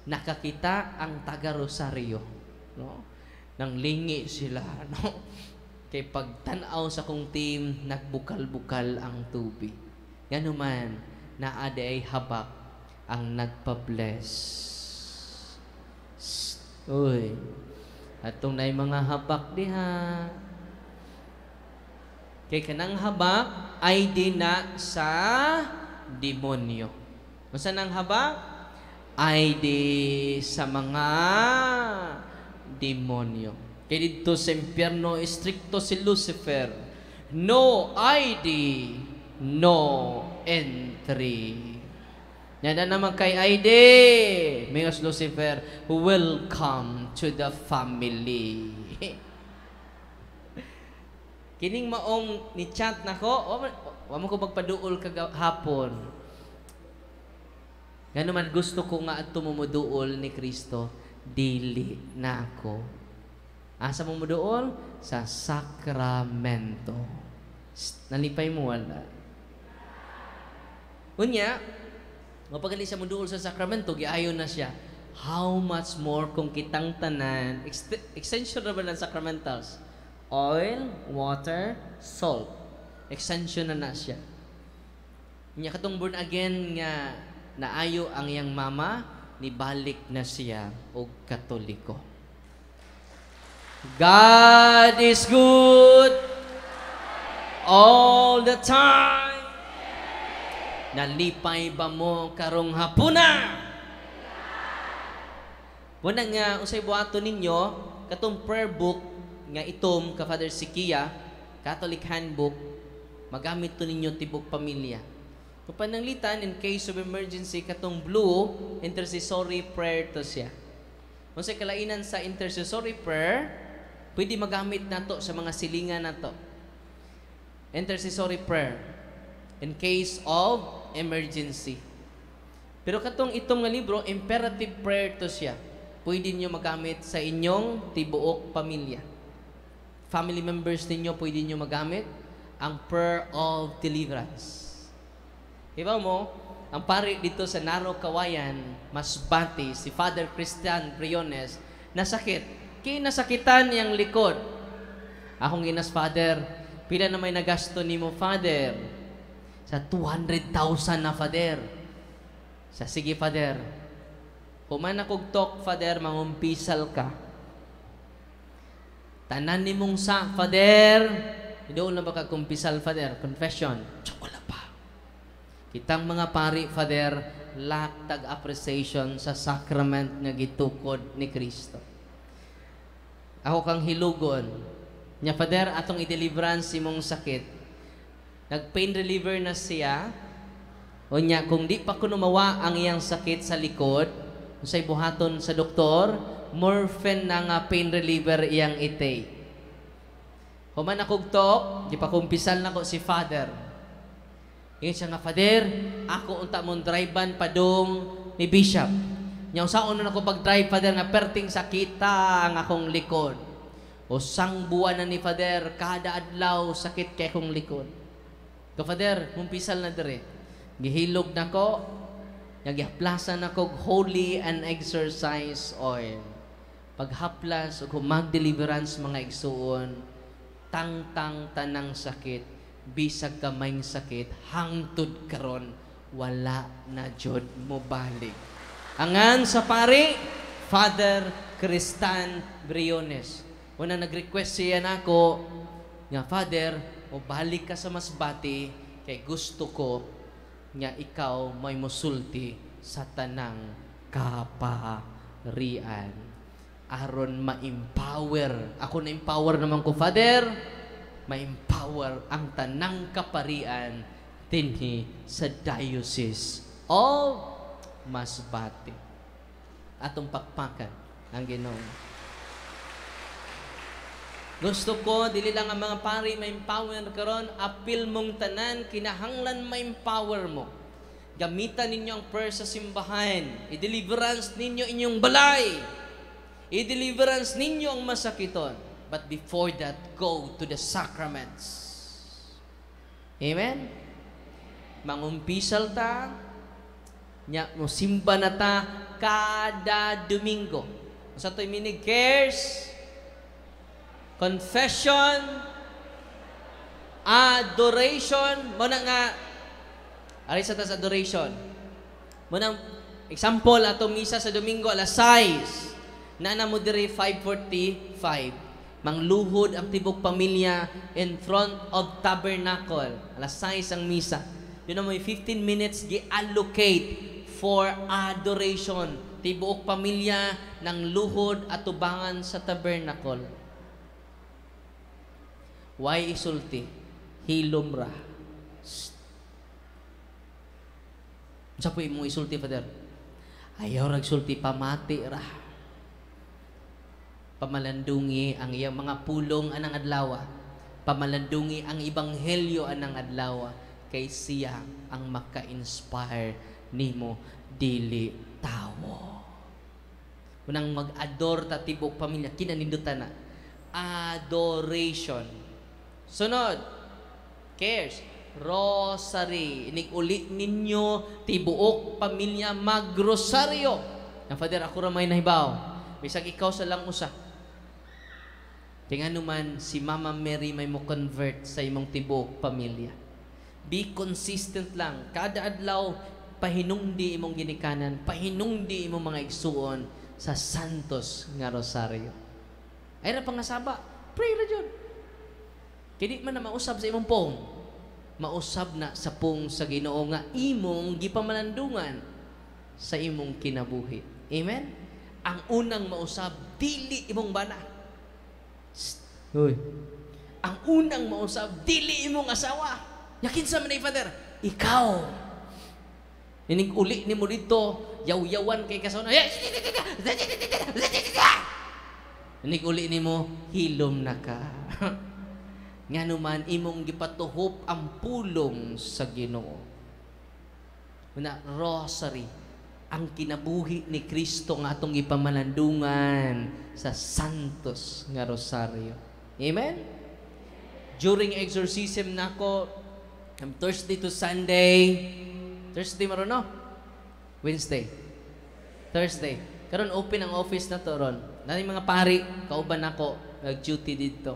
Nakakita ang taga Rosario, no? Nang lingi sila, no? Kay pagtanaw sa kong team, nagbukal-bukal ang tubig. Ngano man, naade ay habak ang nagpa-bless. Uy, atong nay mga habak diha. Kay kanang habak ay di na sa demonyo. Masa nang habak? Ay di sa mga demonyo. Kaya dito sa impyerno, stricto si Lucifer. No ID, no entry. Yan na naman kay ID. Mayos Lucifer, welcome to the family. Kining maong ni chat nako, wa mo ko magpaduol hapon. Ngano man gusto ko nga adto mo moduol ni Kristo, dili na ako. Asa mo moduol? Sa sakramento. Nalipay mo wala. Unya, mapagali siya moduol sa sakramento, giayon na siya. How much more kung kitang tanan, extension na ba ng sacramentals? Oil, water, salt. Extension na siya. Nya katong born again nga naayo ang iyang mama, nibalik na siya og Katoliko. God is good all the time. Nalipay ba mo karong hapuna? Muna nga, usay buhato ninyo, katong prayer book nga itom ka Father Sikia, Catholic Handbook, magamit to ninyo tibok pamilya. Kung pananglitan, in case of emergency, katong blue, intercessory prayer to siya. Kung sa kalainan sa intercessory prayer, pwede magamit na to sa mga silingan na to. Intercessory prayer, in case of emergency. Pero katong itong nga libro, imperative prayer to siya. Pwede nyo magamit sa inyong tibuok pamilya. Family members ninyo, pwede nyo magamit ang prayer of deliverance. Iba mo, ang pari dito sa Naro Kawayan, Masbate, si Father Christian Briones, nasakit. Kaya nasakitan niyang likod. Akong ginas, Father, pila na may nagasto ni mo, Father? Sa 200,000 na, Father. Sa sige, Father. Human akong talk, Father, mangumpisal ka. Tanan ni mong sa, Father. Doon na baka kumpisal, Father. Confession. Tsaka wala pa. Kitang mga pari, Father, latag appreciation sa sacrament nga gitukod ni Kristo. Ako kang hilugon. Nya, Father, atong i-deliverance si mong sakit. Nag-pain reliever na siya. O nya, kung di pa kunumawa ang iyang sakit sa likod, usay buhaton sa doktor, morphine na nga pain reliever iyang itay. Human akong talk, di pa kumpisal na ko si Father. Ngayon siya nga, Father, ako unta mong drive-ban padong ni Bishop. Nyaw saan na ako pag-drive, Father, nga perting sakita ang akong likod. O sang buwan na ni Father, kada adlaw sakit kay akong likod. Ka Father, kumpisal na dire. Gihilog na ko, nagyaplasan na ko holy and exercise oil. Paghaplas o mag-deliverance mga igsuon, tang-tang tanang sakit, bisag kamayng sakit, hangtod karon, wala na jud mo balik. Angan sa pari, Father Christian Briones. Una nag-request siya nako, nga Father, o balik ka sa Masbate, kay gusto ko nga ikaw may musulti sa tanang kapaharian. Aron ma-empower. Ako na-empower naman ko, Father. Ma-empower ang tanang kaparian dinhi sa Diocese of Masbate. Atong pakpakan ang Ginoo. Gusto ko, dili lang ang mga pari ma-empower karon, apil mong tanan, kinahanglan ma-empower mo. Gamitan ninyo ang prayer sa simbahan. I-deliverance ninyo inyong balay. I-deliverance ninyo ang masakiton. But before that, go to the sacraments. Amen? Mangumpisal ta, nya mo simba na ta kada Domingo. Sa to'y minig cares, confession, adoration, mo na nga, aray sa tas adoration. Mo na, example, atong misa sa Domingo, alas 6. Na mo diri 5:45. Mangluhod ang tibok pamilya in front of tabernacle. Alas 6 ang misa. Yun na may 15 minutes gi-allocate for adoration. Tibok pamilya ng luhod at tubangan sa tabernacle. Why isulti? Hilom ra. Sa po mo isulti, Father? Ayaw ragsulti, pamati ra. Pamalandungi ang iyang mga pulong anang adlaw. pamalandungi ang ebanghelyo anang adlaw kay siya ang maka-inspire nimo dili tawo. Unang mag-adore ta tibok pamilya kinanindutan na adoration. Sunod, cares, rosary. Inig-uli ninyo tibuok pamilya magrosaryo. Ang Father, ako ramay nahibaw. Bisag ikaw sa lang usa. Tingnan naman si Mama Mary may mo convert sa imong tibuok pamilya. Be consistent lang. Kada adlaw, pahinungdi imong ginikanan, pahinungdi imong mga igsuon sa santos nga rosaryo. Ay ra pangasaba, pray ra jud. Kini man na mausab sa imong pong, mausab na sa pong sa Ginoo nga imong gipamalandungan sa imong kinabuhi. Amen? Ang unang mausab, dili imong bana. Hoy. Ang unang mausab, dili imong asawa. Yakin sa man Father, ikaw. Inig-uli ni mo dito, yaw-yawan kay kasauna. Inig-uli ni mo, hilom na ka. Nga naman, imong gipatuhop ang pulong sa Ginoo. Una, rosary. Ang kinabuhi ni Kristo nga atong ipamalandungan sa santos nga rosaryo. Amen? During exorcism nako, from Thursday to Sunday, Thursday maron no? Wednesday. Thursday. Karon open ang office na to ron. Nani mga pari, kauban ako, nag-duty dito.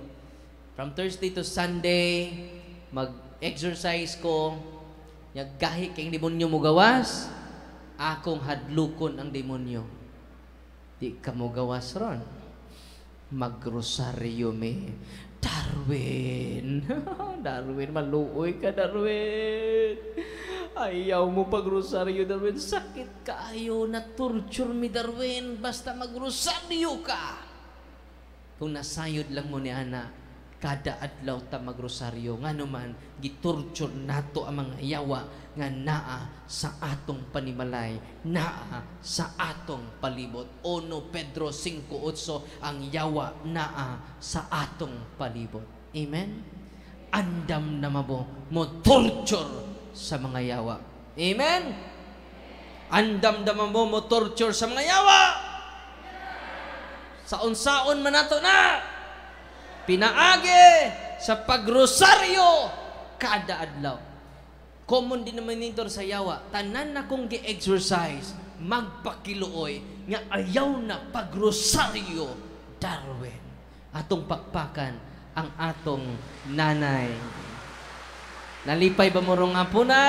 From Thursday to Sunday, mag-exercise ko, gahi kay demonyo mo gawas, akong hadlukon ang demonyo. Di ka mo gawas ron. Magrosaryo me. Darwin. Darwin, maluoy ka, Darwin. Ayaw mo pagrosaryo, Darwin. Sakit kaayo na torture mi, Darwin. Basta magrosaryo ka. Kung nasayod lang mo ni Ana, kada adlaw ta magrosaryo, nga naman, gitorture nato ang mga yawa nga naa sa atong panimalay, naa sa atong palibot. 1 Pedro 5:8, ang yawa naa sa atong palibot. Amen? Andam na mo torture sa mga yawa. Amen? Andam na mo torture sa mga yawa. Saon-saon man nato na pinaagi sa pagrosaryo kada adlaw. Common din naman nito sa yawa. Tanan na kong gi-exercise, magpakiluoy, nga ayaw na pagrosaryo, Darwin. Atong pakpakan ang atong nanay. Nalipay ba mo rong apo na?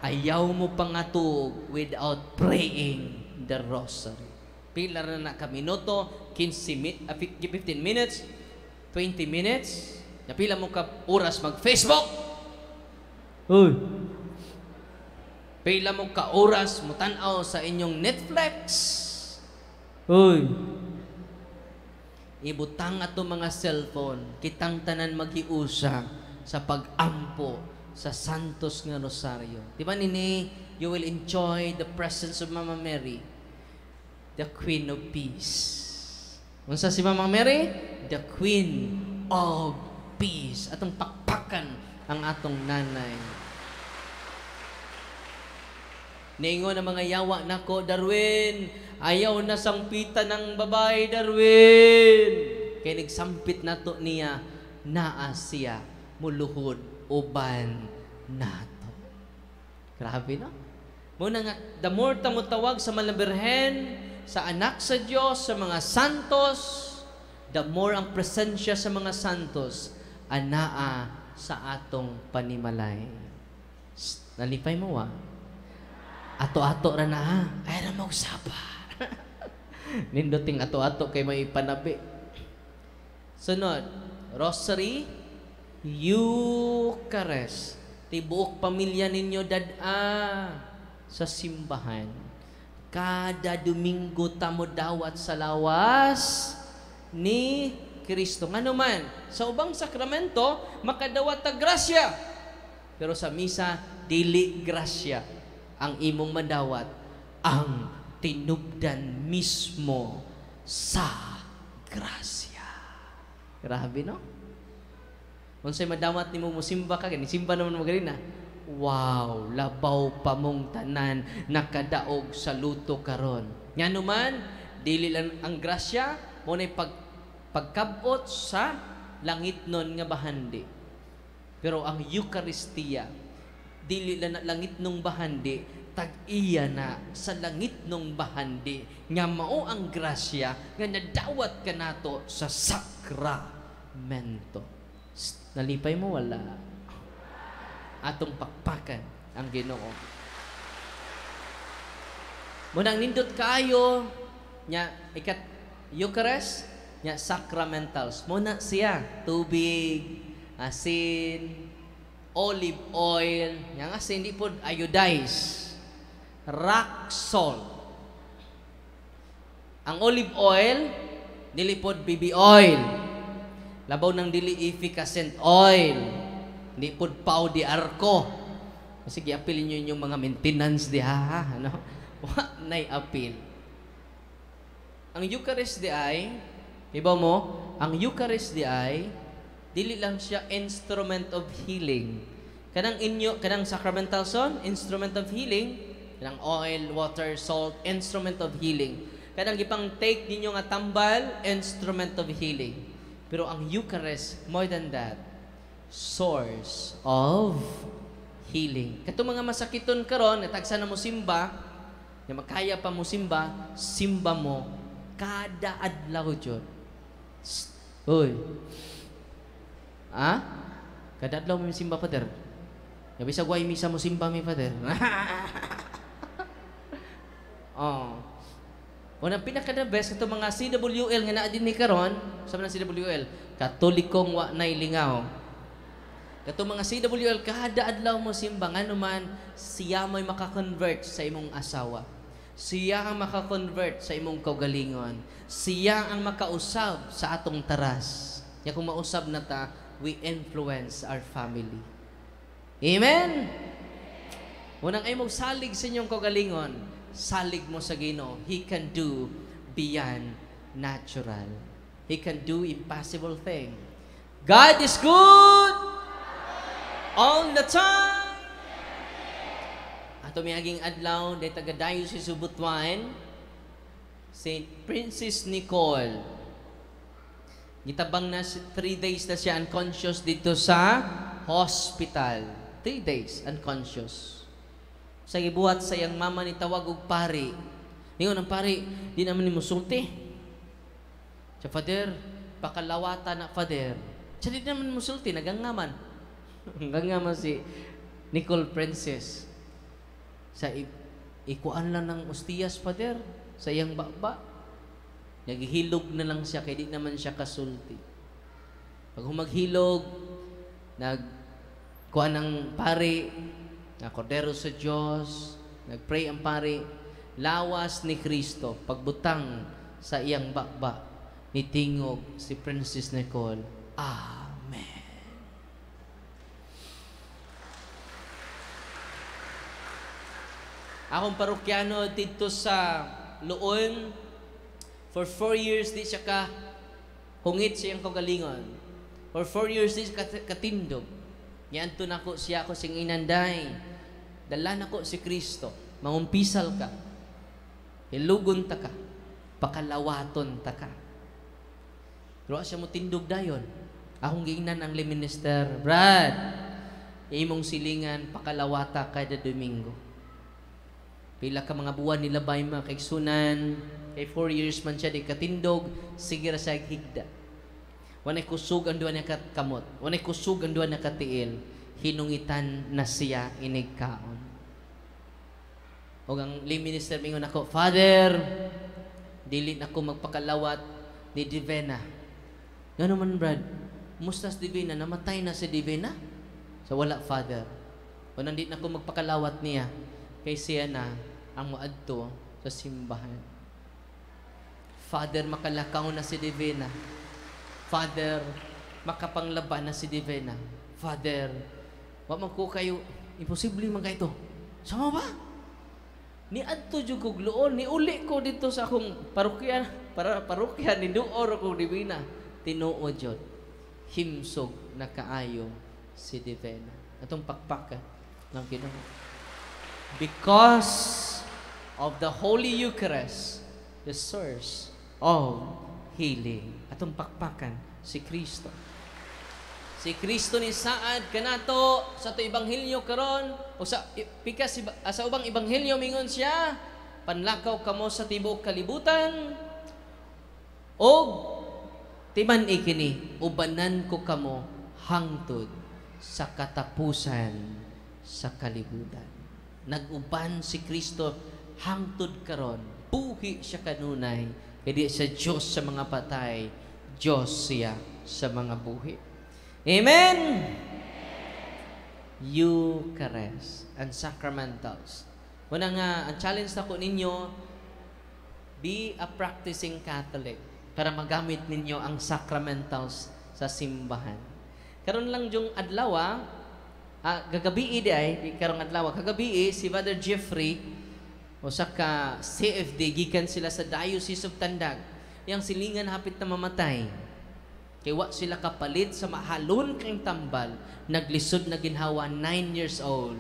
Ayaw mo pangatug without praying the rosary. Pila na ka minuto, 15 minutes, 20 minutes. Napila mo ka oras mag-Facebook. Uy. Pila mo ka oras mo tanaw sa inyong Netflix. Uy. Ibutang ato mga cellphone, kitang tanan maghiusa sa pag-ampo sa santos nga rosaryo. Di ba nini, you will enjoy the presence of Mama Mary, the Queen of Peace. Unsa si Mama Mary? The Queen of Peace. Atong pakpakan ang atong nanay. Ningon ang mga yawa nako, Darwin, ayaw na sangpitan ng babae, Darwin. Kaya nagsampit nato niya, naa siya, muluhod, uban nato. Grabe no? Muna nga, the more tamutawag sa Malabirhen, sa anak sa Diyos, sa mga santos, the more ang presensya sa mga santos, anaa sa atong panimalay. Nalipay mo ato-ato ra na ha. Ay na magsapa. Ninduting ato-ato kay may panabi. Sunod, rosary, Eucharist. Tibuok pamilya ninyo sa simbahan. Kada Domingo tamo dawat sa lawas ni Kristo. Ngano man, sa ubang sakramento, makadawat ta grasya. Pero sa misa, dili grasya ang imong madawat, ang tinubdan mismo sa grasya. Grabe, no? Unsay madawat nimo musimba ka gani, simba naman mo gani na. Wow, labaw pa mong tanan nakadaog sa luto karon. Nga naman, dili lang ang grasya mo na pagkabot sa langit nun nga bahandi. Pero ang Eucharistia, dili lang na langit nung bahandi, tag-iya na sa langit nung bahandi nga mao ang grasya nga nadawat ka nato sa sakramento. Nalipay mo wala. Atong pakpakan ang Ginoo. Munang nindot kayo nya ikat Eucharist nya sacramentals. Muna siya tubig, asin, olive oil, nya asin di pod iodized, rock salt. Ang olive oil dili pod baby oil. Labaw ng dili efficacent oil. Hindi po pao di arko. Sige, apilin nyo yung mga maintenance di ha. Ano? Na'y apil. Ang Eucharist di ay, iba mo, ang Eucharist di ay, dili lang siya instrument of healing. Kanang sacramental son, instrument of healing. Kanang oil, water, salt, instrument of healing. Kanang ipang take ninyo nga tambal, instrument of healing. Pero ang Eucharist, more than that, source of healing. Kato mga masakiton karon, natagsa na mo simba, na makaya pa mo simba, simba mo kada adlaw jud. Oy. Kada adlaw mo simba, Father. Gabi sa guay misa mo simba mi, Father. Oh. Unang pinaka-the best kato mga CWL nga naa din ni karon, sa mga CWL, Katolikong wa nay lingaw. Kato mga CWL, kada adlaw mo simba, nga naman, siya may makakonvert sa imong asawa. Siya ang makakonvert sa imong kaugalingon. Siya ang makausab sa atong taras. Ya kung mausab na ta, we influence our family. Amen? Unang ay mong salig sa inyong kaugalingon, salig mo sa Ginoo. He can do beyond natural. He can do impossible thing. God is good! All the time. Ato miyaging adlaw day taga-dayo si Subutuan, St. Princess Nicole. Gitabang na 3 days na siya unconscious dito sa hospital. 3 days unconscious. Sa gibuhat sa iyang mama ni tawag og pari. Ingon ang pari, di naman ni musulti. Sa Father, pakalawata na Father. Sa di naman musulti, nagangaman. Hanggang nga si Nicole Princess sa ikuan lang ng ostiyas, Father, sa iyang baba. Naghihilog na lang siya, kaya di naman siya kasulti. Pag humaghilog, nagkuan ng pari, na kordero sa Diyos, nagpray ang pari, lawas ni Kristo, pagbutang sa iyang baba, nitingog si Princess Nicole. Amen. Akong parokyano dito sa Luon, for 4 years di siya ka hungit siyang kagalingon. For 4 years di siya katindog. Nianto na ko siya ako sing inanday. Dala na ko si Kristo. Mangumpisal ka. Hilugon ta ka. Pakalawaton ta ka. Pero siya mo tindog dayon. Akong giingnan ang minister, Brad, imong silingan pakalawata kada Domingo. Pila ka mga buwan nila bay mga kaigsunan, kay 4 years man siya di katindog, sige ra siya higda. Wanay kusog ang duwa niya kamot, wanay kusog ang duwa niya katiil, hinungitan na siya inigkaon. O ang lay minister mingon ako, Father, dili na ako magpakalawat ni Divina. Gano man, Brad? Mustas Divina, namatay na si Divina? So wala, Father. O nandit na ako magpakalawat niya, kay siya na ang muadto sa simbahan. Father, makalakaw na si Divina. Father, makapanglaban na si Divina. Father, wa man ko kayo, imposible man kayo ito. Sama ba? Ni adto jud kog luon, ni uli ko dito sa akong parokya, para parokya ni duor ko Divina. Tinuod jud. Himsog na kaayo si Divena. Atong pakpakan ng Ginoo. Because of the Holy Eucharist, the source of healing. Atong pakpakan si Kristo. Si Kristo ni saad kanato sa to ebanghelyo karon o sa pikas sa ubang ebanghelyo mingon siya, panlakaw kamo sa tibuok kalibutan og timan ikini ubanan ko kamo hangtod sa katapusan sa kalibutan. Nag-uban si Kristo hangtod karon. Buhi siya kanunay. Kaya siya Diyos sa mga patay, Diyos siya sa mga buhi. Amen? Eucharist and sacramentals. Muna nga, ang challenge na ko ninyo, be a practicing Catholic para magamit ninyo ang sacramentals sa simbahan. Karon lang yung adlaw, gagabi ay, karong adlaw, kagabi si Father Jeffrey, o sa ka CFD, gikan sila sa Diocese of Tandag, yang silingan hapit na mamatay. Kaya wa sila kapalit sa mahalon kang tambal, naglisod na ginhawa, 9 years old.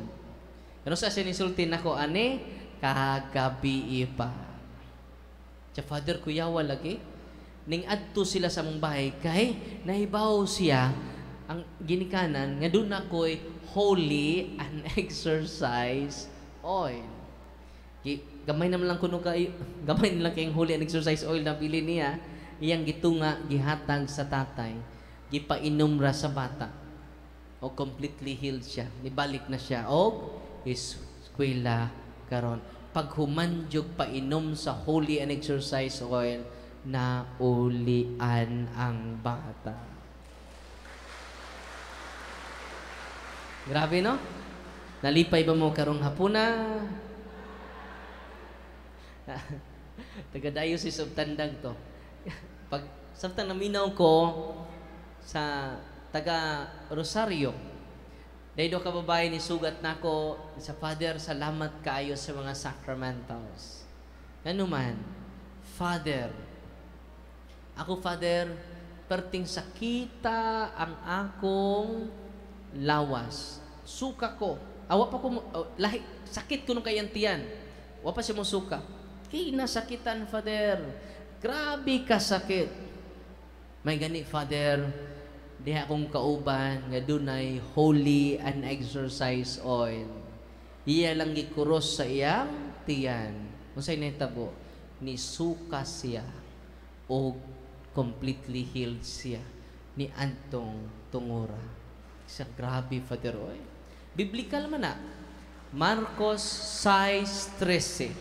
Ano sa sinisulti nako ane? Kagabi pa. Sa Father Kuyawa lagi, ning adto sila sa mong bahay, kay nahibaw siya, ang ginikanan, nga doon ako'y holy and exercise oil. Gamay naman lang kuno kay, gamay nilang kayong holy and exercise oil na pili niya, iyang gitunga, gihatag sa tatay, gipainom ra sa bata, o completely healed siya, nibalik na siya, o eskwela karon. Paghumanjog painom sa holy and exercise oil, na ulian ang bata. Grabe, no? Nalipay ba mo karong hapuna? Taga-Diocese of Tandag to. Pag samtang naminaw ko sa taga Rosario, dahil do kababae ni sugat nako sa Father, salamat kaayo sa mga sacramentals. Ano man, Father, ako Father, perting sakita ang akong lawas. Suka ko. Awa pa ko, lahi, sakit ko nung kayantiyan. Awa pa siya mo suka. Kinasakitan, Father. Grabe ka sakit. May gani, Father, diha akong kauban, nga dunay holy and exercise oil. Iya lang gikuros sa iyang tiyan. Unsay nahitabo? Ni suka siya o completely healed siya ni antong tungura. Sa grabe, Father Roy. Biblikal man na. Marcos 6:13.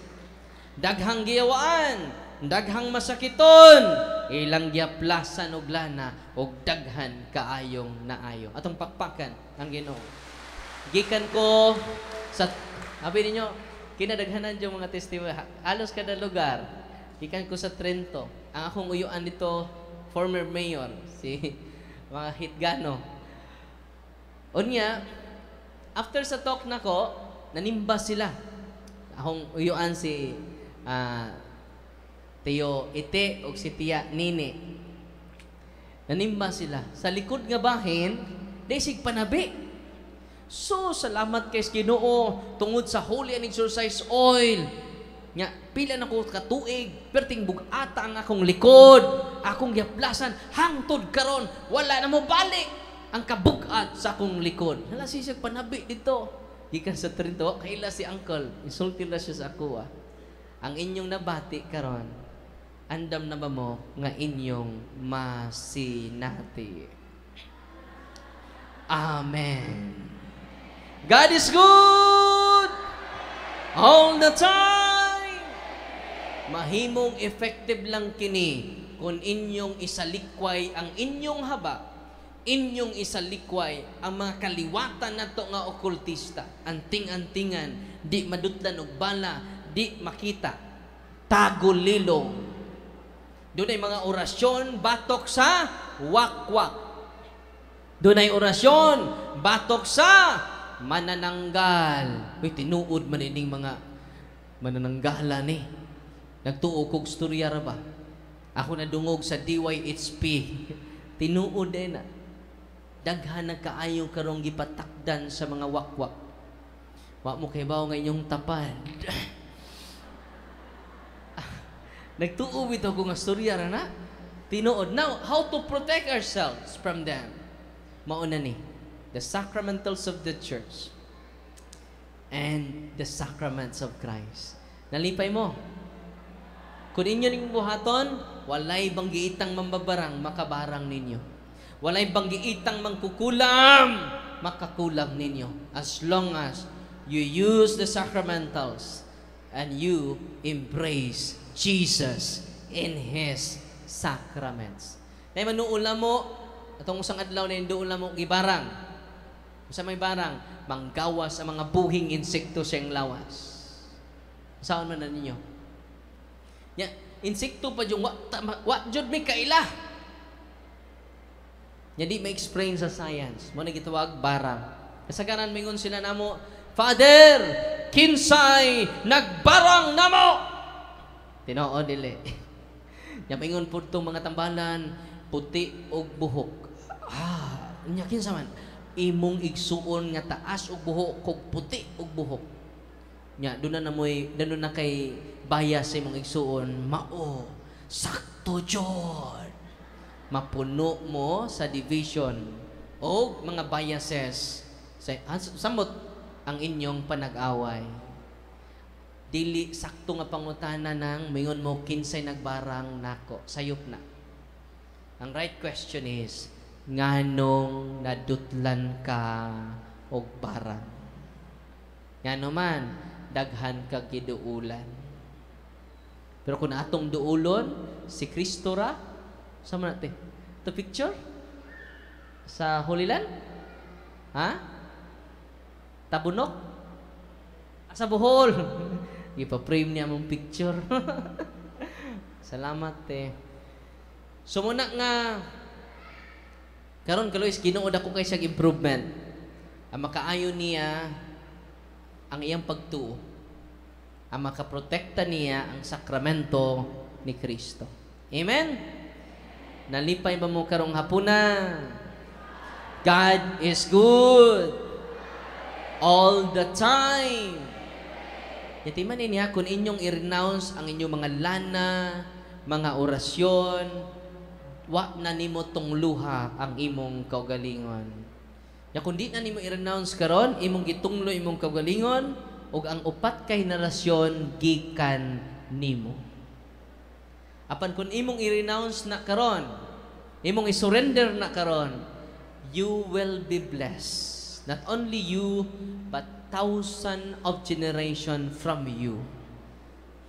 Daghang giyawaan, daghang masakiton, ilang giaplasan og lana, og daghan kaayong naayo. Atong pakpakan ang Ginoo. Gikan ko sa, sabi ninyo, kinadaghanan yung mga testimony, halos kada lugar. Gikan ko sa Trento. Ang akong uyuan dito, former mayor, si mga Hitgano. Unya, after sa talk nako, nanimba sila. Akong uyuan si Tiyo Ite o si Tia Nini. Nanimba sila. Sa likod nga bahin, desig panabi. So, salamat kay Ginoo tungod sa holy and exercise oil. Nga, pila na ko katuig, perting bugata ang akong likod, akong giaplasan, hangtod karon, wala na mo balik ang kabugat sa akong likod. Hala siya panabi dito. Gikan sa Trento, kaila si Uncle, insulti na siya sa ako. Ang inyong nabati karon, andam na ba mo nga inyong masinati? Amen. God is good all the time. Mahimong effective lang kini kung inyong isalikway ang inyong haba, inyong isalikway ang mga kaliwatan nato nga okultista, anting-antingan, di madutlan og bala, di makita, tagulilong. Doon ay mga orasyon batok sa wakwak. Doon ay orasyon batok sa manananggal. Uy, tinuod man ining mga manananggala ni. Nagtuo kog storya ra ba? Ako nadungog sa DYHP. Tinuod din na. Daghan na kaayo karong gipatakdan sa mga wakwak. Wa mo kay bawo nga inyong tapad. Nagtuo bitaw ko nga storya ra na. Tinuod. Now, how to protect ourselves from them? Mauna ni, the sacramentals of the church and the sacraments of Christ. Nalipay mo. Kung inyo ning buhaton, walay banggiitang mambabarang, makabarang ninyo. Walay banggiitang mangkukulam, makakulam ninyo. As long as you use the sacramentals and you embrace Jesus in His sacraments. Dahil manuula mo, itong usang adlaw na induula mo, gibarang. Sa may barang, manggawas ang mga buhing insekto sa iyong lawas. Saan man na ninyo? Ya, insekto pa yung what jud may kaila. Hindi ma-explain sa science. Mo na gitawag barang. Kasagaran mingon sila namo, Father, kinsay nagbarang namo. Tinuod dili. Ya mingon pud tong mga tambalan, puti og buhok. Nya kinsa man? Imong igsuon nga taas og buhok kog puti og buhok. Nya doon na kay bias sa imong igsuon, mao sakto jud. Mapuno mo sa division o mga biases samot ang inyong panag-away. Dili sakto nga pangutana ng mingon mo kinsay nagbarang nako, sayop na. Ang right question is, nganong nadutlan ka og barang? Ngano man daghan ka giduulan. Pero kung atong duulon si Kristo ra, sama natin. Ito picture? Sa Holy Land? Ha? Tabunok? Sa Bohol? Ipa-frame niya mong picture. Salamat So muna nga, karon Kalois, ginood ako kay siyang improvement. Ang makaayon niya ang iyang pagtuo. Ang makaprotekta niya ang sakramento ni Kristo. Amen? Nalipay ba mo karong hapuna? God is good all the time. Yatiman niya kung inyong i-renounce ang inyong mga lana, mga orasyon, wa na nimo tong luha ang imong kaugalingon. Ya kung di na nimo i-renounce karon, imong gitunglo imong kaugalingon ug ang upat ka henerasyon gikan nimo. Apan kung imong i-renounce na karon, imong i-surrender na karon, you will be blessed. Not only you, but 1,000 of generation from you.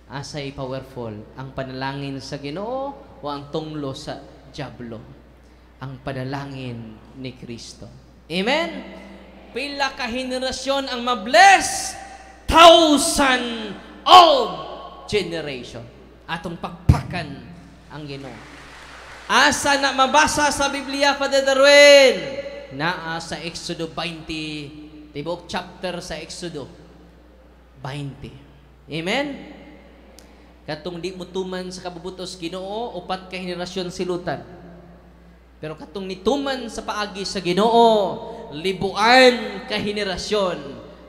Asay powerful ang panalangin sa Ginoo o ang tunglo sa diablo. Ang panalangin ni Kristo. Amen? Pila ka henerasyon ang mabless? 1,000 of generation. Atong pagpakan ang Ginoo. Asa na mabasa sa Biblia, Father Darwin? Naa sa Exodo 20, tibok chapter sa Exodo 20. Amen? Katong di mo tuman sa kabubutos Ginoo, upat ka henerasyon silutan. Pero katong nituman sa paagi sa Ginoo, libuan ka henerasyon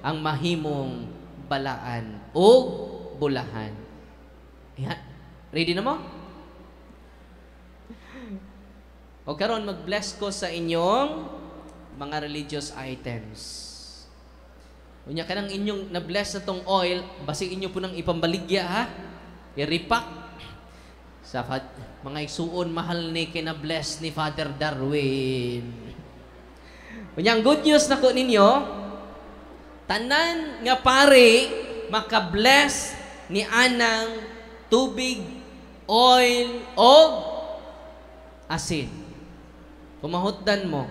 ang mahimong balaan o bulahan. Yan. Ready na mo? O karon mag-bless ko sa inyong mga religious items. Unya kanang inyong na-bless na tong oil, basig inyo po nang ipambaligya ha. I-repack sa mga isuon mahal ni kina-bless ni Father Darwin. Unya ang good news nako ninyo, tanan nga pare maka-bless ni anang tubig, oil, o asin. Pumahutdan mo.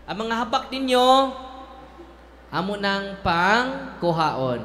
Ang mga habak ninyo, amo ng pangkuhaon.